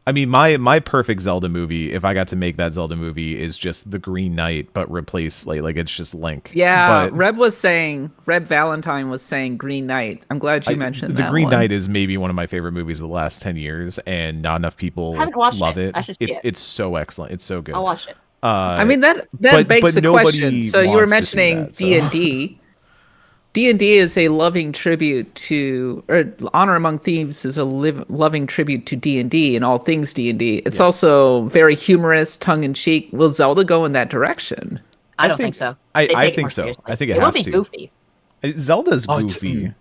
I mean, my perfect Zelda movie, if I got to make that Zelda movie, is just the Green Knight, but replace like it's just Link. Yeah, but Reb Valentine was saying Green Knight. I'm glad you mentioned that. The Green Knight is maybe one of my favorite movies of the last 10 years, and not enough people love it. It's so excellent. It's so good. I'll watch it. I mean that begs the question. So you were mentioning D&D. D&D is a loving tribute to, or Honor Among Thieves is a loving tribute to D&D and all things D&D. It's also very humorous, tongue-in-cheek. Will Zelda go in that direction? I don't think so. I think so. I think it has to. It will be goofy. Zelda's goofy.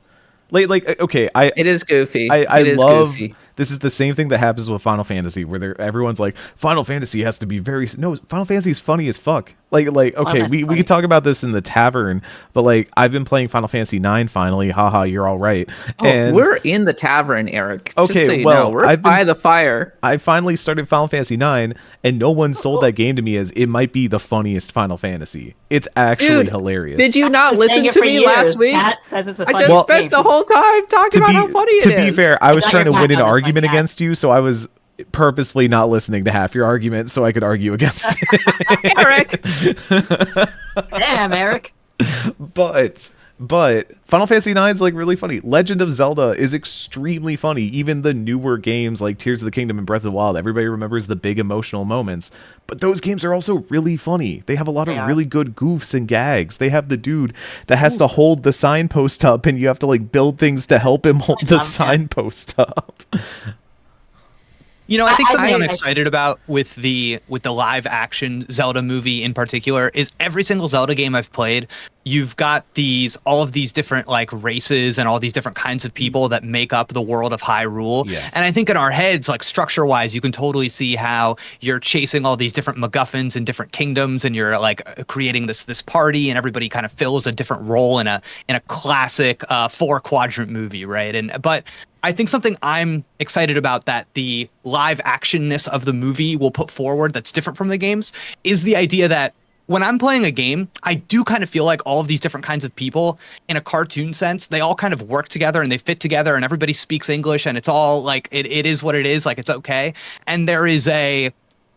It is goofy. I love goofy. This is the same thing that happens with Final Fantasy, where everyone's like, Final Fantasy has to be Final Fantasy is funny as fuck. We could talk about this in the tavern, but like I've been playing Final Fantasy 9 finally. Haha, you're all right. And we're in the tavern, Eric. Okay, just so you know, we're by the fire. I finally started Final Fantasy 9, and no one sold that game to me as it might be the funniest Final Fantasy. It's actually hilarious. Did you not listen to me last week? I just spent the whole time talking about how funny it is. To be fair, I was trying to win an argument argument against you, so I was purposefully not listening to half your argument so I could argue against it. Eric. Damn, Eric. But Final Fantasy IX is like really funny. Legend of Zelda is extremely funny. Even the newer games like Tears of the Kingdom and Breath of the Wild, everybody remembers the big emotional moments. But those games are also really funny. They have a lot of really good goofs and gags. They have the dude that has to hold the signpost up, and you have to like build things to help him hold the signpost up. You know, I think something I'm excited about with the live action Zelda movie in particular is every single Zelda game I've played, you've got all of these different like races and all these different kinds of people that make up the world of Hyrule. Yes. And I think in our heads, like structure wise, you can totally see how you're chasing all these different MacGuffins in different kingdoms, and you're like creating this party, and everybody kind of fills a different role in a classic 4-quadrant movie, right? But I think something I'm excited about that the live actionness of the movie will put forward that's different from the games is the idea that when I'm playing a game, I do kind of feel like all of these different kinds of people in a cartoon sense, they all kind of work together and they fit together, and everybody speaks English, and it's all like, it is what it is, like it's okay. And there is a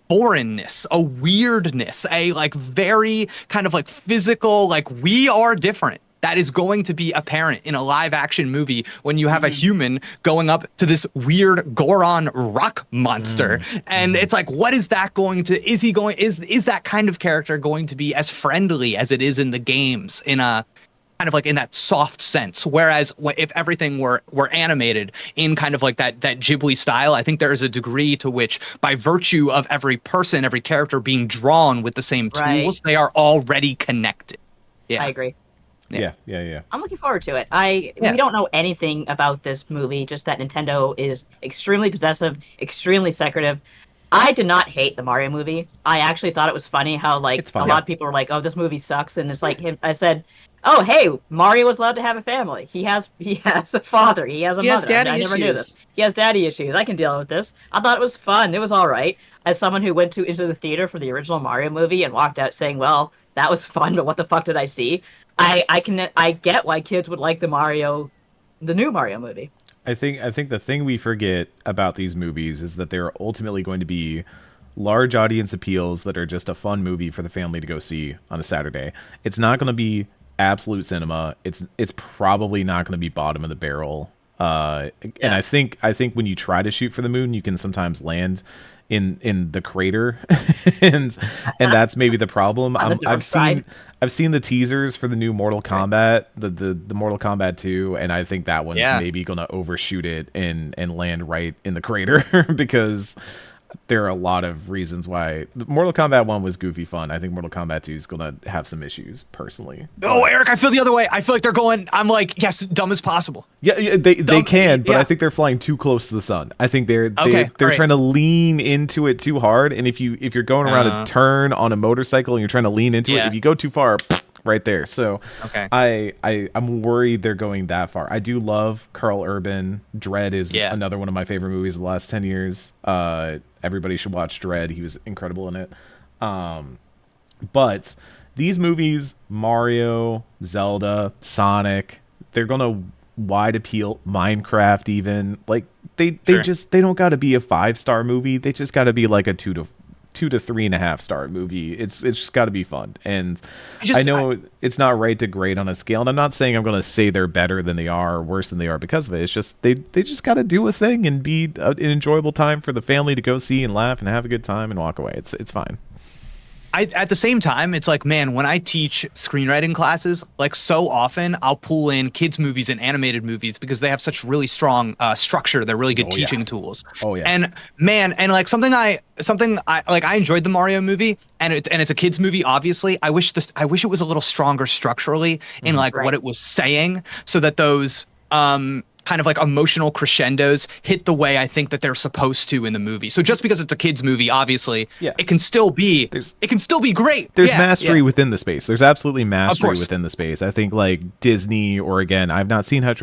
foreignness, a weirdness, a like very kind of like physical, like we are different. That is going to be apparent in a live action movie when you have a human going up to this weird Goron rock monster. And it's like, what is that going to, is that kind of character going to be as friendly as it is in the games in a kind of like in that soft sense? Whereas if everything were animated in kind of like that Ghibli style, I think there is a degree to which by virtue of every person, every character being drawn with the same tools, they are already connected. Yeah. I agree. Yeah. I'm looking forward to it. We don't know anything about this movie, just that Nintendo is extremely possessive, extremely secretive. I did not hate the Mario movie. I actually thought it was funny how like a lot of people were like, "Oh, this movie sucks," and it's like him. I said, "Oh, hey, Mario was allowed to have a family. He has a father. He has a mother. I never knew this. He has daddy issues. I can deal with this." I thought it was fun. It was all right. As someone who went into the theater for the original Mario movie and walked out saying, "Well, that was fun, but what the fuck did I see?" I get why kids would like the new Mario movie. I think the thing we forget about these movies is that they're ultimately going to be large audience appeals that are just a fun movie for the family to go see on a Saturday. It's not going to be absolute cinema. It's probably not going to be bottom of the barrel. And I think when you try to shoot for the moon, you can sometimes land in the crater, and that's maybe the problem. I've seen the teasers for the new Mortal Kombat, the Mortal Kombat 2, and I think that one's maybe gonna overshoot it and land right in the crater because there are a lot of reasons why Mortal Kombat 1 was goofy fun. I think Mortal Kombat 2 is going to have some issues, personally. Oh, Eric, I feel the other way. I feel like they're going, I'm like, yes, dumb as possible. Yeah, they can, but I think they're flying too close to the sun. I think they're trying to lean into it too hard, and if you're going around a turn on a motorcycle and you're trying to lean into it, if you go too far, right there. So I'm worried they're going that far. I do love Carl Urban. Dread is another one of my favorite movies of the last 10 years. Everybody should watch Dread. He was incredible in it. But these movies, Mario, Zelda, Sonic, they're going to wide appeal. Minecraft even. Like they don't got to be a 5-star movie. They just got to be like a 2 to 3.5 star movie. It's just got to be fun. And I know it's not right to grade on a scale, and I'm not saying I'm going to say they're better than they are or worse than they are because of it. It's just they just got to do a thing and be an enjoyable time for the family to go see and laugh and have a good time and walk away. It's fine. At the same time, it's like, man, when I teach screenwriting classes, like so often I'll pull in kids movies and animated movies because they have such really strong structure. They're really good teaching tools. Oh yeah. And man, and like something I enjoyed the Mario movie, and it's a kids movie. Obviously, I wish it was a little stronger structurally in like what it was saying, so that those kind of like emotional crescendos hit the way I think that they're supposed to in the movie. So just because it's a kids movie, obviously, it can still be great. There's mastery within the space. There's absolutely mastery within the space. I think like Disney, or again, I've not seen how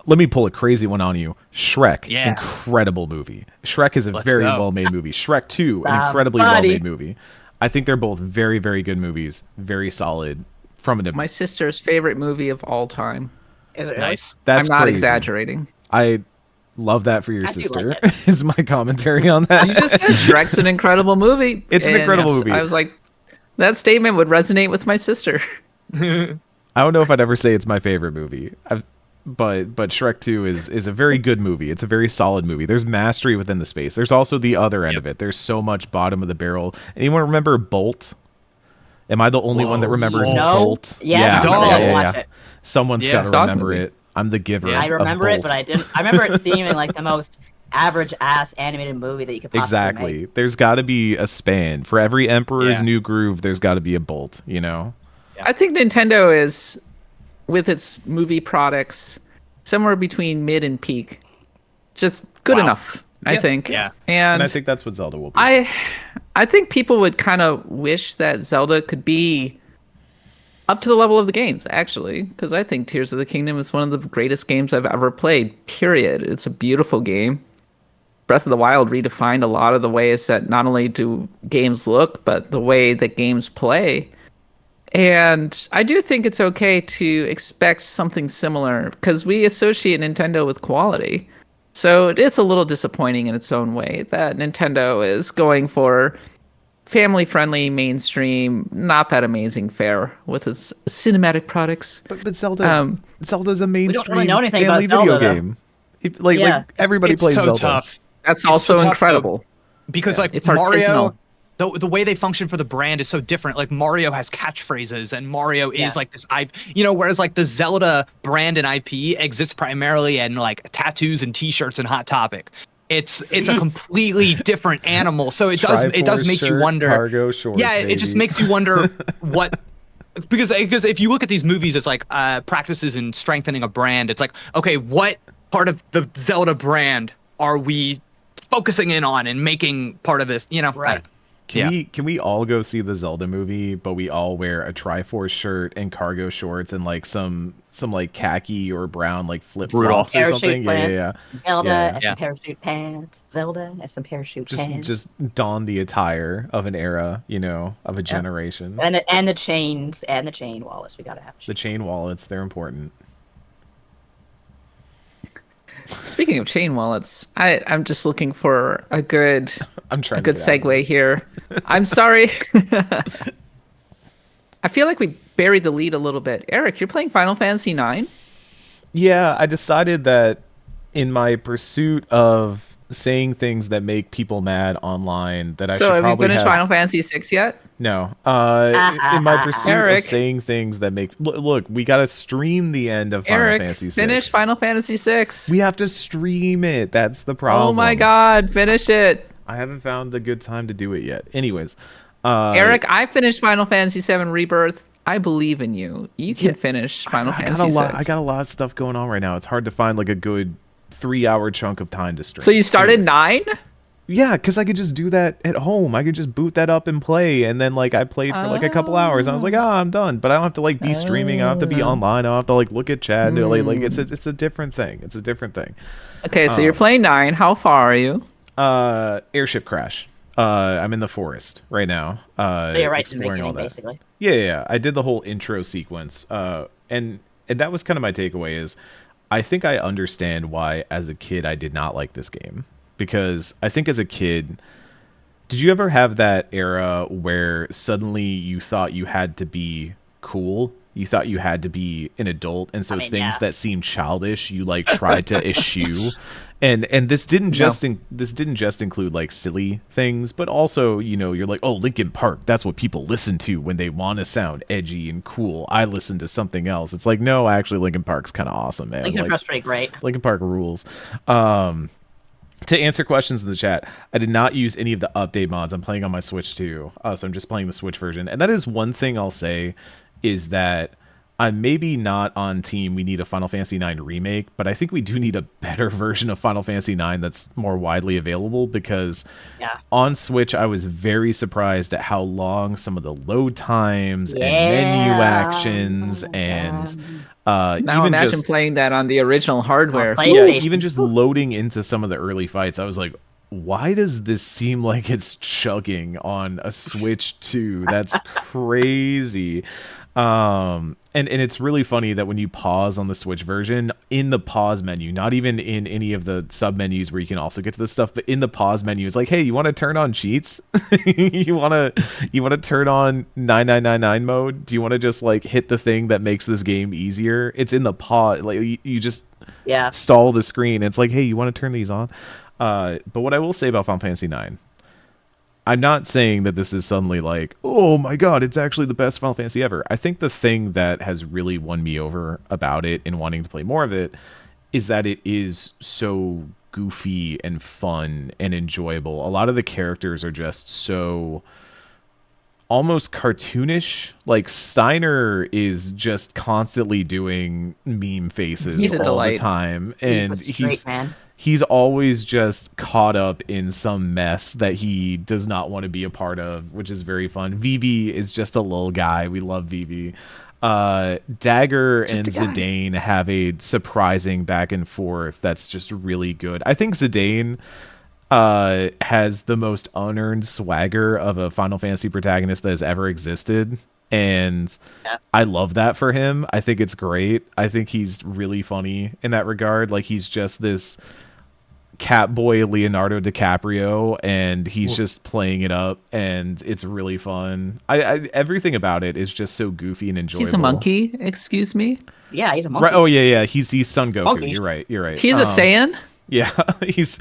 let me pull a crazy one on you. Shrek, incredible movie. Shrek is a very well-made movie. Shrek 2, an incredibly well-made movie. I think they're both very, very good movies. Very solid. My sister's favorite movie of all time. Is it nice? I'm not exaggerating. Love that for your sister. Is my commentary on that. You just said Shrek's an incredible movie. It's an incredible movie. I was like, that statement would resonate with my sister. I don't know if I'd ever say it's my favorite movie. But Shrek 2 is a very good movie. It's a very solid movie. There's mastery within the space. There's also the other end of it. There's so much bottom of the barrel. Anyone remember Bolt? Am I the only one that remembers Bolt? Yeah. Someone's got to remember it. I'm the giver. I remember it, but I didn't. I remember it seeming like the most average ass animated movie that you could possibly make. There's got to be a span for every Emperor's New Groove. There's got to be a Bolt. You know. Yeah. I think Nintendo is, with its movie products, somewhere between mid and peak. Just good enough, I think. Yeah. And I think that's what Zelda will be. I think people would kind of wish that Zelda could be up to the level of the games, actually, because I think Tears of the Kingdom is one of the greatest games I've ever played, period. It's a beautiful game. Breath of the Wild redefined a lot of the ways that not only do games look, but the way that games play. And I do think it's okay to expect something similar, because we associate Nintendo with quality. So it's a little disappointing in its own way that Nintendo is going for family-friendly, mainstream, not that amazing fare with its cinematic products. But Zelda, Zelda's a mainstream we don't really know anything family about video Zelda, game. Like everybody plays so Zelda. Tough. That's also incredible. Because like it's Mario, the way they function for the brand is so different. Like Mario has catchphrases, and Mario is like this whereas like the Zelda brand and IP exists primarily in like tattoos and T-shirts and Hot Topic. It's a completely different animal. So it does make you wonder. Cargo shorts, it just makes you wonder what. Because if you look at these movies as like practices in strengthening a brand, it's like, okay, what part of the Zelda brand are we focusing in on and making part of this? You know, right? Can we all go see the Zelda movie, but we all wear a Triforce shirt and cargo shorts and like some like khaki or brown like flip flops or something? Yeah. Zelda has some parachute pants. Zelda has some parachute pants. Just don the attire of an era, of a generation. And the chains and the chain wallets. We gotta have the chain wallets. They're important. Speaking of chain wallets, I'm just looking for a good segue here. I'm sorry. I feel like we buried the lead a little bit. Eric, you're playing Final Fantasy IX? Yeah, I decided that in my pursuit of saying things that make people mad online, that I should probably have... So have you finished Final Fantasy VI yet? No. In my pursuit of saying things that make... Look, we got to stream the end of Final Fantasy VI. Finish Final Fantasy VI. We have to stream it. That's the problem. Oh my god, finish it. I haven't found the good time to do it yet. Anyways. Eric, I finished Final Fantasy VII Rebirth. I believe in you. You can finish Final Fantasy VI. I got a lot of stuff going on right now. It's hard to find like a good 3-hour chunk of time to stream. So you started 9? Yeah, because I could just do that at home. I could just boot that up and play, and then like I played for like a couple hours. And I was like, I'm done. But I don't have to like be streaming. I don't have to be online. I don't have to like look at chat. Like it's a different thing. It's a different thing. Okay, so you're playing 9. How far are you? Airship crash. I'm in the forest right now. So you're right exploring all that. Basically. Yeah. I did the whole intro sequence. And that was kind of my takeaway is I think I understand why as a kid I did not like this game. Because I think as a kid, did you ever have that era where suddenly you thought you had to be cool? You thought you had to be an adult, and so that seemed childish, you like tried to eschew. And this didn't just include like silly things, but also, you're like, oh, Linkin Park, that's what people listen to when they want to sound edgy and cool. I listen to something else. It's like, no, actually Linkin Park's kind of awesome, man. Linkin Park's pretty great. Linkin Park rules. To answer questions in the chat, I did not use any of the update mods. I'm playing on my Switch too, so I'm just playing the Switch version. And that is one thing I'll say is that I'm maybe not on team we need a Final Fantasy IX remake, but I think we do need a better version of Final Fantasy IX that's more widely available, because on Switch I was very surprised at how long some of the load times and menu actions and now even imagine just playing that on the original hardware. Even just loading into some of the early fights, I was like, why does this seem like it's chugging on a Switch 2? That's crazy. And And it's really funny that when you pause on the Switch version, in the pause menu, not even in any of the sub menus where you can also get to this stuff, but in the pause menu, it's like, hey, you want to turn on cheats? you want to turn on 9999 mode? Do you want to just like hit the thing that makes this game easier? It's in the pause. Like you just stall the screen. It's like, hey, you want to turn these on? But what I will say about Final Fantasy 9. I'm not saying that this is suddenly like, oh my god, it's actually the best Final Fantasy ever. I think the thing that has really won me over about it and wanting to play more of it is that it is so goofy and fun and enjoyable. A lot of the characters are just so almost cartoonish. Like Steiner is just constantly doing meme faces all the time, and he's always just caught up in some mess that he does not want to be a part of, which is very fun. Vivi is just a little guy. We love Vivi. Dagger and Zidane have a surprising back and forth that's just really good. I think Zidane has the most unearned swagger of a Final Fantasy protagonist that has ever existed. And I love that for him. I think it's great. I think he's really funny in that regard. Like he's just this Catboy Leonardo DiCaprio, and he's just playing it up, and it's really fun. I everything about it is just so goofy and enjoyable. He's a monkey, excuse me. Yeah, he's a monkey. Right, oh yeah. He's Son Goku. Monkey. You're right. He's a Saiyan. Yeah, he's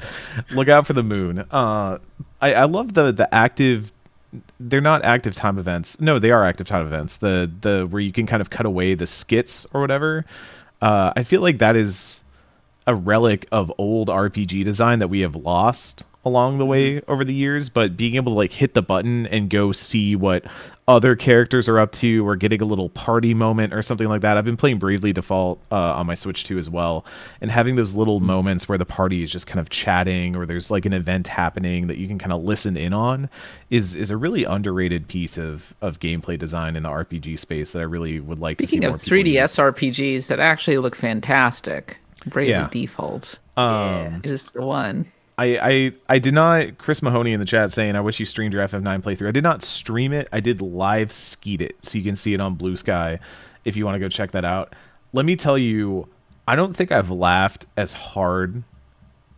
look out for the moon. I love the active. They're not active time events. No, they are active time events. The where you can kind of cut away the skits or whatever. I feel like that is a relic of old RPG design that we have lost along the way over the years, but being able to like hit the button and go see what other characters are up to, or getting a little party moment or something like that. I've been playing Bravely Default on my Switch 2 as well, and having those little moments where the party is just kind of chatting, or there's like an event happening that you can kind of listen in on is a really underrated piece of gameplay design in the RPG space that I really would like to see more. Speaking of 3DS RPGs that actually look fantastic, Bravely Default is the one. I did not, Chris Mahoney in the chat saying, I wish you streamed your FF9 playthrough. I did not stream it. I did live skeet it. So you can see it on Blue Sky if you want to go check that out. Let me tell you, I don't think I've laughed as hard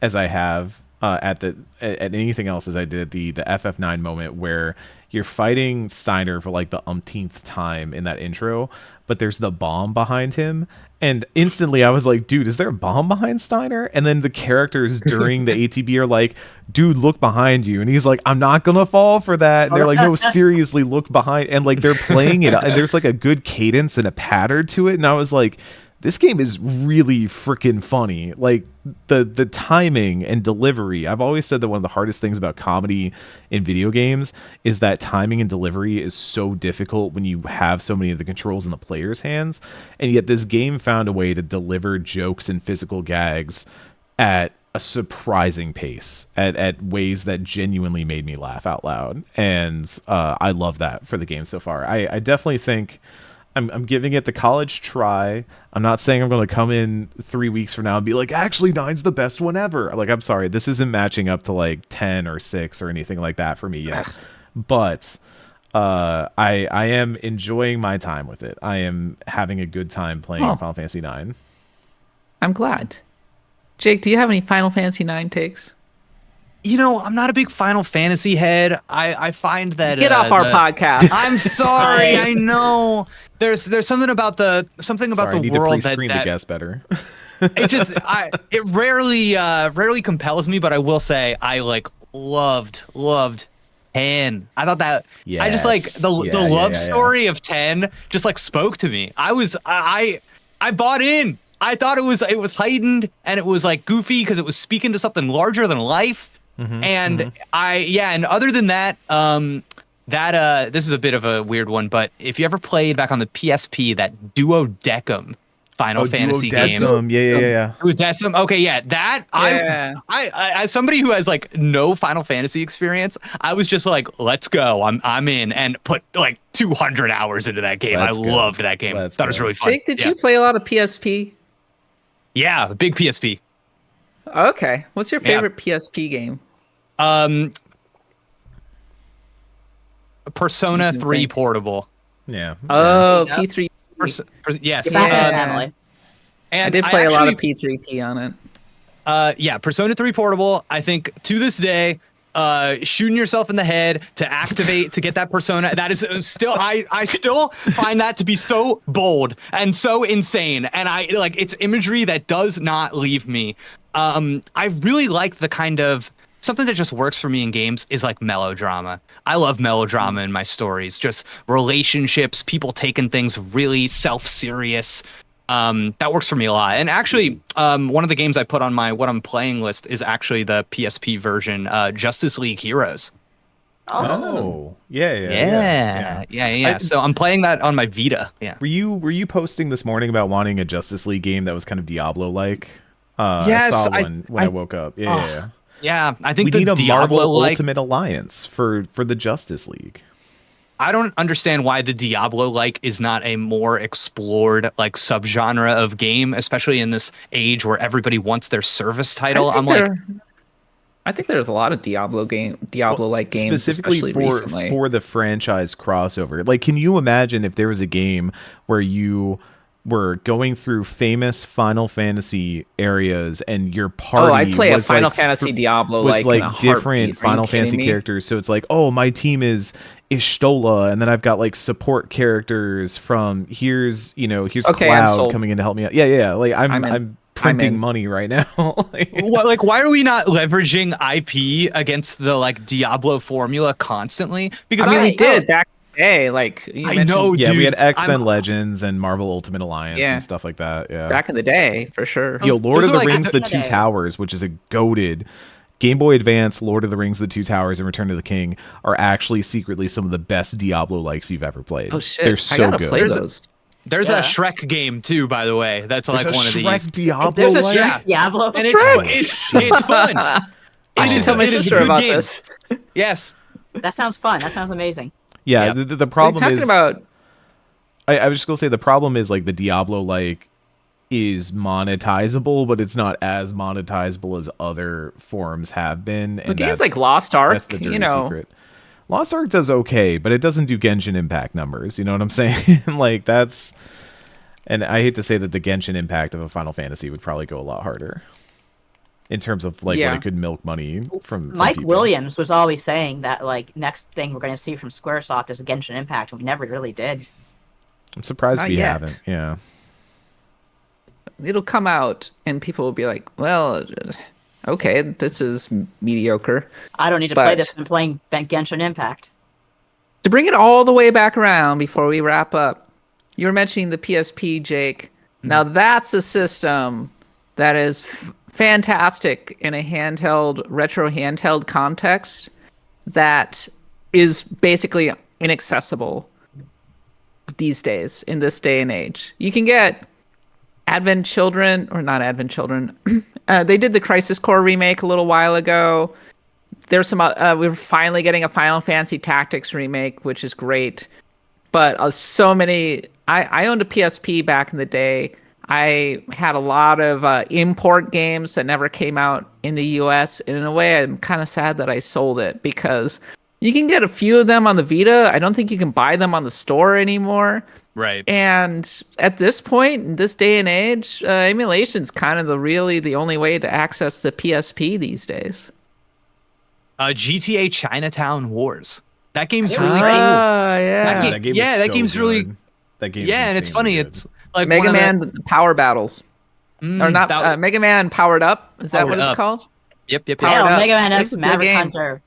as I have at anything else as I did the FF9 moment where you're fighting Steiner for like the umpteenth time in that intro, but there's the bomb behind him. And instantly I was like, dude, is there a bomb behind Steiner? And then the characters during the ATB are like, dude, look behind you. And he's like, I'm not going to fall for that. And they're like, no, seriously, look behind. And like, they're playing it. And there's like a good cadence and a pattern to it. And I was like, this game is really freaking funny. Like the timing and delivery. I've always said that one of the hardest things about comedy in video games is that timing and delivery is so difficult when you have so many of the controls in the player's hands. And yet this game found a way to deliver jokes and physical gags at a surprising pace, at ways that genuinely made me laugh out loud. And I love that for the game so far. I definitely think I'm giving it the college try. I'm not saying I'm going to come in 3 weeks from now and be like, actually, 9's the best one ever. Like, I'm sorry, this isn't matching up to like 10 or 6 or anything like that for me yet. But I am enjoying my time with it. I am having a good time playing Final Fantasy IX. I'm glad. Jake, do you have any Final Fantasy IX takes? You know, I'm not a big Final Fantasy head. I find that get off our podcast. I'm sorry. I know there's something about the I need world to pre-screen the guest better. it rarely compels me, but I will say I like loved 10. I thought that I just like the love story of 10 just like spoke to me. I bought in. I thought it was heightened and it was like goofy because it was speaking to something larger than life. And and other than that, this is a bit of a weird one, but if you ever played back on the PSP that Duodecim Final Fantasy game, yeah. Duodecim, okay, yeah, that I as somebody who has like no Final Fantasy experience, I was just like, let's go, I'm in, and put like 200 hours into that game. I loved that game. Thought it was really fun. Jake, did you play a lot of PSP? Yeah, big PSP. Okay, what's your favorite PSP game? Persona 3 Portable. Yeah. Oh, P3. Yes. You're back in the Yeah. family. And I did play a lot of P3P on it. Yeah, Persona 3 Portable, I think to this day, shooting yourself in the head to activate to get that persona, that is still I still find that to be so bold and so insane, and I like it's imagery that does not leave me. I really like the kind of something that just works for me in games is like melodrama. I love melodrama in my stories, just relationships, people taking things really self-serious. That works for me a lot. And actually, one of the games I put on my what I'm playing list is actually the PSP version, Justice League Heroes. Oh, yeah. So I'm playing that on my Vita. Yeah. Were you posting this morning about wanting a Justice League game that was kind of Diablo-like? Yes, I saw one when I woke up. Yeah, I think we need a Marvel Diablo-like Ultimate Alliance for the Justice League. I don't understand why the Diablo-like is not a more explored like subgenre of game, especially in this age where everybody wants their service title. I think there's a lot of Diablo-like games, specifically recently. for the franchise crossover. Like, can you imagine if there was a game where you were going through famous Final Fantasy areas and your party I'd play was a Final like, Fantasy Diablo was like in a like different heartbeat. Final Fantasy characters. So it's like, oh, my team is Ishtola, and then I've got like support characters from here's Cloud coming in to help me out. Yeah. Like I'm printing money right now. Like, why are we not leveraging IP against the like Diablo formula constantly? Because we did back in the day. Like I know, yeah, dude, we had X-Men Legends and Marvel Ultimate Alliance and stuff like that. Yeah, back in the day for sure. Yo, Lord of the Rings: The Two Towers, which is a goated Game Boy Advance, Lord of the Rings: The Two Towers, and Return of the King are actually secretly some of the best Diablo-likes you've ever played. Oh shit, they're so good. Play those. There's a Shrek game too, by the way. That's there's like one of these. Diablo. There's a Shrek Diablo, and it's fun. I should tell my sister about this. Yes, that sounds fun. That sounds amazing. Yeah, the problem is about. I was just gonna say the problem is like the Diablo like is monetizable, but it's not as monetizable as other forms have been. And games like Lost Ark, that's the dirty secret. Lost Ark does okay, but it doesn't do Genshin Impact numbers. You know what I'm saying? Like that's, and I hate to say that the Genshin Impact of a Final Fantasy would probably go a lot harder in terms of like what it could milk money from Mike people. Williams was always saying that like next thing we're going to see from SquareSoft is a Genshin Impact, and we never really did. I'm surprised we yet. haven't. Yeah, it'll come out and people will be like, well, okay, this is mediocre. I don't need to play this. I'm playing Genshin Impact. To bring it all the way back around before we wrap up, you were mentioning the PSP, Jake. Mm-hmm. Now that's a system that is fantastic in a retro handheld context that is basically inaccessible these days, in this day and age. You can get Advent Children, or not Advent Children. They did the Crisis Core remake a little while ago. There's some. We're finally getting a Final Fantasy Tactics remake, which is great. But so many. I owned a PSP back in the day. I had a lot of import games that never came out in the US. And in a way, I'm kind of sad that I sold it because you can get a few of them on the Vita. I don't think you can buy them on the store anymore. Right. And at this point, in this day and age, emulation's kind of the only way to access the PSP these days. GTA Chinatown Wars. That game's really cool. Yeah. That game that so game's good. really. That game. And it's funny. Good. It's like Mega Man Power Battles. Or not Mega Man Powered Up. Is that what it's called? Yep. Hell, Mega Man X, Maverick Hunter.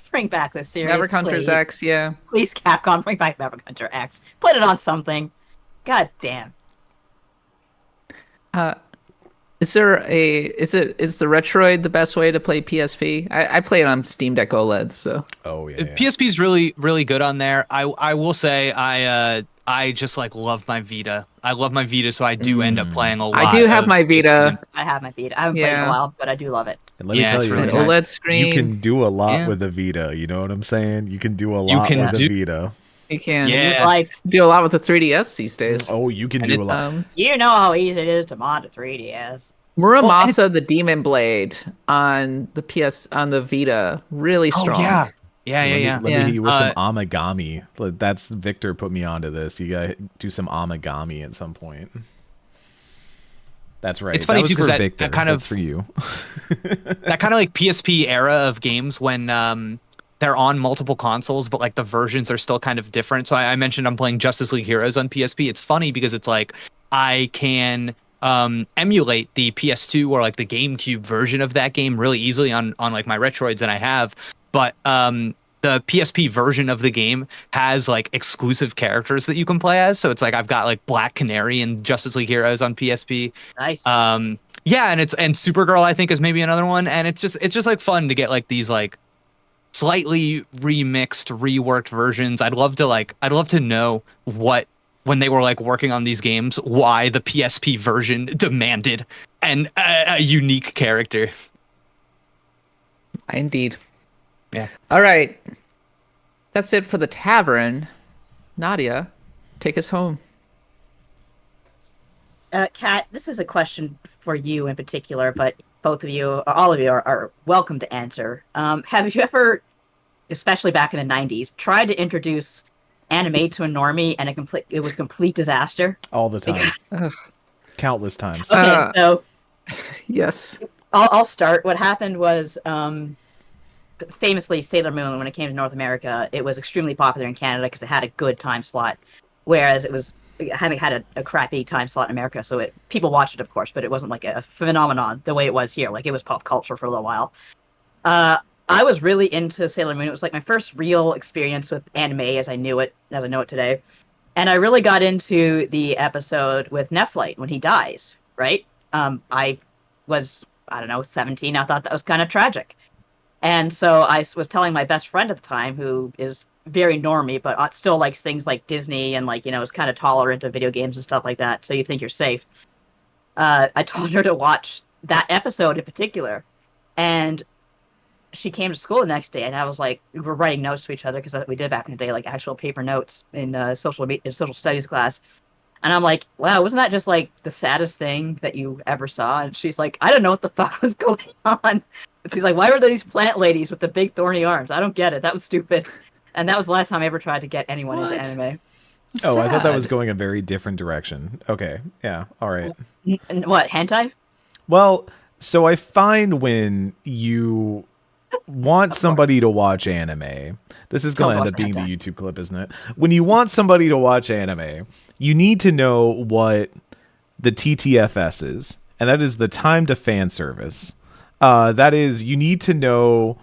Bring back this series. Maverick Hunter's X, yeah. Please, Capcom, bring back Maverick Hunter X. Put it on something. God damn. Is the Retroid the best way to play PSP? I play it on Steam Deck OLED, so. Oh yeah. PSP is really, really good on there. I will say I just like love my Vita. I love my Vita, so I do end up playing a lot. I do have my Vita. I have my Vita. I haven't played in a while, but I do love it. And let me tell you, really nice. OLED screen. You can do a lot with a Vita. You know what I'm saying? You can do a lot with a Vita. You can do a lot with the 3DS these days. Oh, you can do a lot. You know how easy it is to mod a 3DS. Muramasa, the Demon Blade on the Vita, really strong. Oh yeah, Yeah. Let me hit you with some Amagami. That's Victor put me onto this. You gotta do some Amagami at some point. That's right. It's funny too because that kind of that's for you. That kind of like PSP era of games when they're on multiple consoles, but like the versions are still kind of different. So I mentioned I'm playing Justice League Heroes on PSP. It's funny because it's like I can emulate the PS2 or like the GameCube version of that game really easily on like my Retroids that I have, but the PSP version of the game has like exclusive characters that you can play as. So it's like I've got like Black Canary and Justice League Heroes on PSP. Nice. Yeah, and Supergirl I think is maybe another one, and it's just like fun to get like these like slightly remixed, reworked versions. I'd love to know what, when they were like working on these games, why the PSP version demanded a unique character. Indeed. Yeah. All right. That's it for the tavern. Nadia, take us home. Kat, this is a question for you in particular, but both of you, or all of you, are welcome to answer. Have you ever, especially back in the 90s, tried to introduce anime to a normie and it was complete disaster? All the time. Countless times. Okay, so yes. I'll start. What happened was famously Sailor Moon, when it came to North America, it was extremely popular in Canada because it had a good time slot, whereas it hadn't had a crappy time slot in America. So people watched it, of course, but it wasn't like a phenomenon the way it was here. Like it was pop culture for a little while. I was really into Sailor Moon. It was like my first real experience with anime as I know it today. And I really got into the episode with Nephlite when he dies, right? I was, 17. I thought that was kind of tragic. And so I was telling my best friend at the time, who is very normie, but still likes things like Disney and like, is kind of tolerant of video games and stuff like that. So you think you're safe. I told her to watch that episode in particular. And she came to school the next day, and I was like, we were writing notes to each other because we did back in the day, like actual paper notes in social studies class. And I'm like, wow, wasn't that just like the saddest thing that you ever saw? And she's like, I don't know what the fuck was going on. And she's like, why were there these plant ladies with the big thorny arms? I don't get it. That was stupid. And that was the last time I ever tried to get anyone into anime. Oh, I thought that was going a very different direction. Okay, yeah, all right. What, hentai? Well, so I find when you want somebody to watch anime, this is going to end up being the YouTube clip, isn't it? When you want somebody to watch anime, you need to know what the TTFS is, and that is the time to fan service. That is, you need to know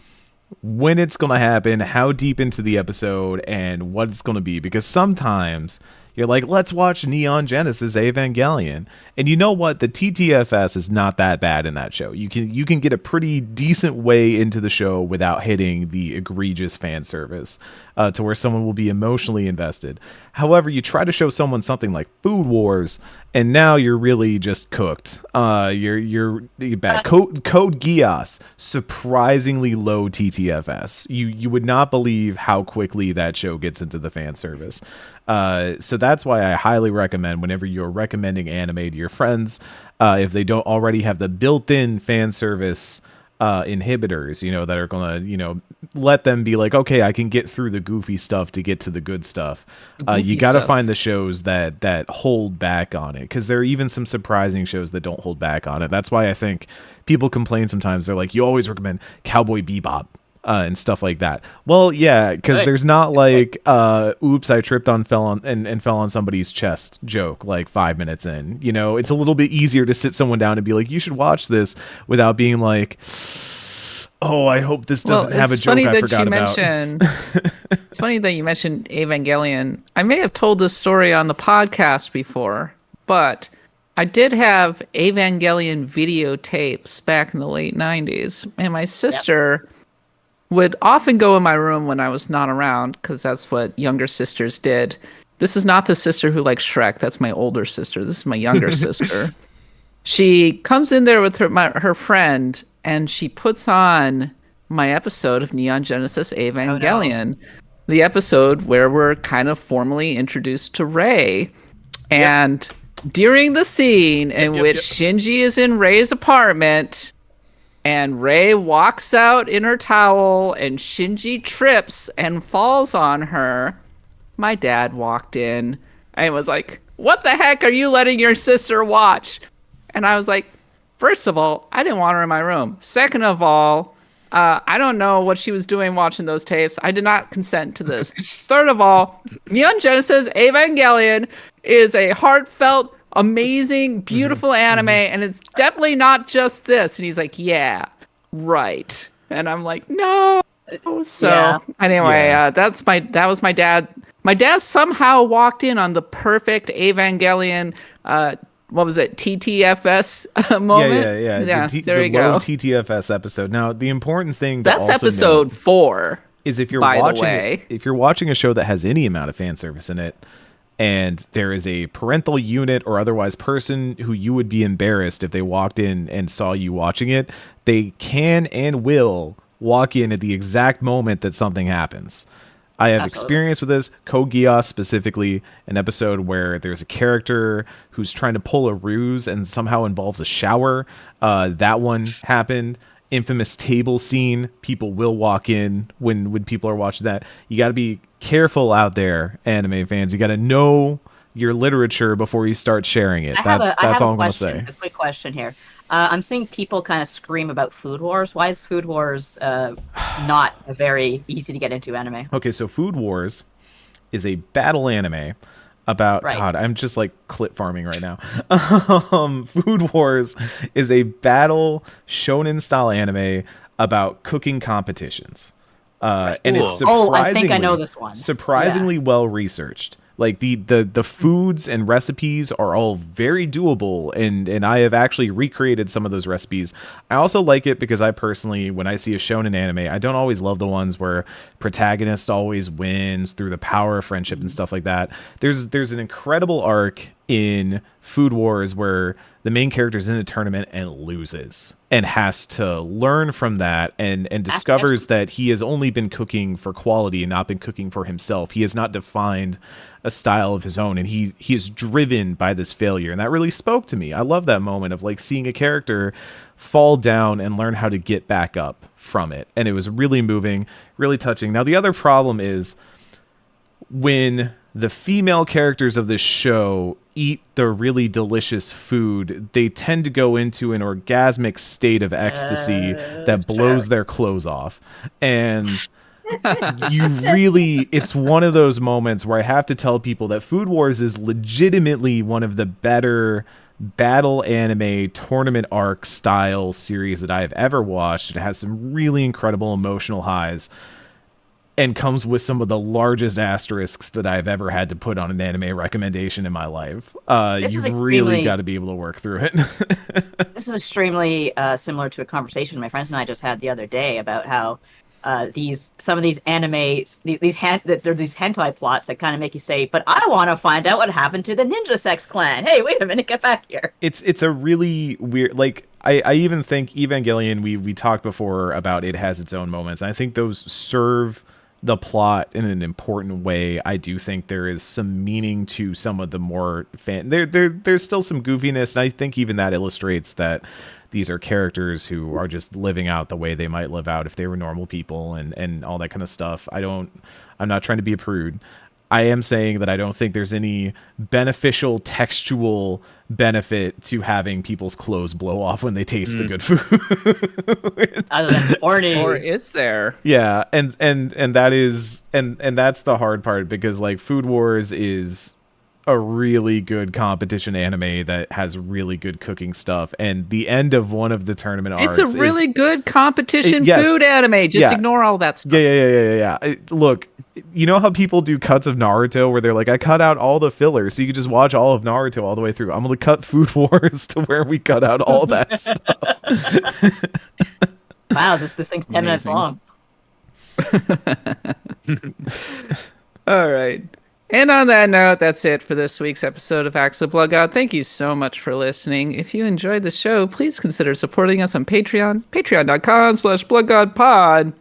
when it's going to happen, how deep into the episode, and what it's going to be, because sometimes you're like, let's watch Neon Genesis Evangelion. And you know what? The TTFS is not that bad in that show. You can get a pretty decent way into the show without hitting the egregious fan service to where someone will be emotionally invested. However, you try to show someone something like Food Wars, and now you're really just cooked. You're bad. Code Geass, surprisingly low TTFS. You would not believe how quickly that show gets into the fan service. So that's why I highly recommend, whenever you're recommending anime to your friends, if they don't already have the built-in fan service inhibitors, that are gonna, let them be like, okay, I can get through the goofy stuff to get to the good stuff. You got to find the shows that hold back on it, because there are even some surprising shows that don't hold back on it. That's why I think people complain sometimes. They're like, you always recommend Cowboy Bebop and stuff like that. Well, yeah, because there's not like oops, I tripped on fell on somebody's chest joke like 5 minutes in. It's a little bit easier to sit someone down and be like, you should watch this, without being like, oh, I hope this doesn't have a joke I forgot about. It's funny that you mentioned Evangelion. I may have told this story on the podcast before, but I did have Evangelion videotapes back in the late 90s, and my sister would often go in my room when I was not around, because that's what younger sisters did. This is not the sister who likes Shrek. That's my older sister. This is my younger sister. She comes in there with her friend, and she puts on my episode of Neon Genesis Evangelion, the episode where we're kind of formally introduced to Rei. And during the scene in which Shinji is in Rei's apartment, And Rei walks out in her towel, and Shinji trips and falls on her. My dad walked in and was like, "What the heck are you letting your sister watch?" And I was like, first of all, I didn't want her in my room. Second of all, I don't know what she was doing watching those tapes. I did not consent to this. Third of all, Neon Genesis Evangelion is a heartfelt, amazing, beautiful anime, and it's definitely not just this. And he's like, yeah, right. And I'm like, no. So anyway, that was my dad. My dad somehow walked in on the perfect Evangelion, what was it, TTFS moment? Yeah. There you go. go. TTFS episode. Now, the important thing that's episode 4. Is if you're watching a show that has any amount of fan service in it, and there is a parental unit or otherwise person who you would be embarrassed if they walked in and saw you watching it, they can and will walk in at the exact moment that something happens. I have experience with this. Code Geass specifically, an episode where there's a character who's trying to pull a ruse and somehow involves a shower. That one happened. Infamous table scene. People will walk in when people are watching that. You got to be careful out there, anime fans. You got to know your literature before you start sharing it. That's all I'm going to say. A quick question here. I'm seeing people kind of scream about Food Wars. Why is Food Wars not a very easy to get into anime? Okay, so Food Wars is a battle anime about God. I'm just like clip farming right now. Food Wars is a battle shonen style anime about cooking competitions, and it's surprisingly, I think I know this one. Surprisingly well researched. Like the foods and recipes are all very doable, and I have actually recreated some of those recipes. I also like it because I personally, when I see a shonen anime, I don't always love the ones where protagonist always wins through the power of friendship and stuff like that. There's an incredible arc in Food Wars where the main character is in a tournament and loses and has to learn from that and discovers that he has only been cooking for quality and not been cooking for himself. He has not defined a style of his own, and he is driven by this failure. And that really spoke to me. I love that moment of like seeing a character fall down and learn how to get back up from it. And it was really moving, really touching. Now, the other problem is when the female characters of this show eat the really delicious food, they tend to go into an orgasmic state of ecstasy that blows their clothes off. And it's one of those moments where I have to tell people that Food Wars is legitimately one of the better battle anime tournament arc style series that I have ever watched. It has some really incredible emotional highs and comes with some of the largest asterisks that I've ever had to put on an anime recommendation in my life. You've really got to be able to work through it. This is extremely similar to a conversation my friends and I just had the other day about how some of these animes, there's these hentai plots that kind of make you say, but I want to find out what happened to the Ninja Sex Clan. Hey, wait a minute, get back here. It's a really weird, like, I even think Evangelion, we talked before about it has its own moments. And I think those serve the plot in an important way. I do think there is some meaning to some of the more there's still some goofiness, and I think even that illustrates that these are characters who are just living out the way they might live out if they were normal people and all that kind of stuff. I'm not trying to be a prude. I am saying that I don't think there's any beneficial textual benefit to having people's clothes blow off when they taste the good food. Other than horny. Or is there? Yeah, and that is and that's the hard part, because like Food Wars is a really good competition anime that has really good cooking stuff, and the end of one of the tournament arcs it's a really good competition food anime. Just ignore all that stuff. Yeah. Look, you know how people do cuts of Naruto where they're like, I cut out all the fillers so you can just watch all of Naruto all the way through. I'm gonna cut Food Wars to where we cut out all that stuff. Wow, this thing's 10 minutes long. All right. And on that note, that's it for this week's episode of Axe the Blood God. Thank you so much for listening. If you enjoyed the show, please consider supporting us on Patreon, patreon.com/bloodgodpod,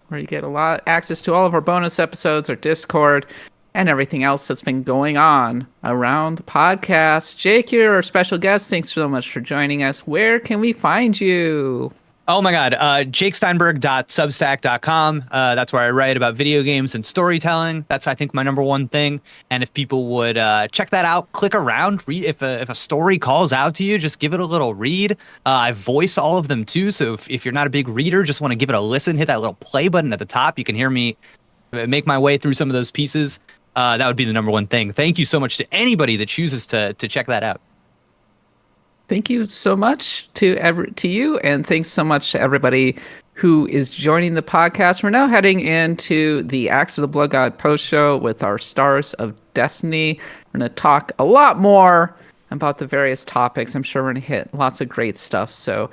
where you get access to all of our bonus episodes, our Discord, and everything else that's been going on around the podcast. Jake, you're our special guest. Thanks so much for joining us. Where can we find you? Oh my God. JakeSteinberg.substack.com. That's where I write about video games and storytelling. That's, I think, my number one thing. And if people would check that out, click around, read if a story calls out to you, just give it a little read. I voice all of them too. So if you're not a big reader, just want to give it a listen, hit that little play button at the top. You can hear me make my way through some of those pieces. That would be the number one thing. Thank you so much to anybody that chooses to check that out. Thank you so much to you, and thanks so much to everybody who is joining the podcast. We're now heading into the Axe of the Blood God post show with our Stars of Destiny. We're going to talk a lot more about the various topics. I'm sure we're going to hit lots of great stuff, so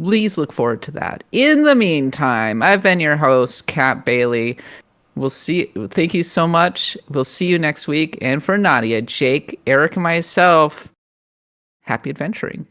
please look forward to that. In the meantime, I've been your host, Kat Bailey. We'll see. Thank you so much. We'll see you next week. And for Nadia, Jake, Eric, and myself, happy adventuring.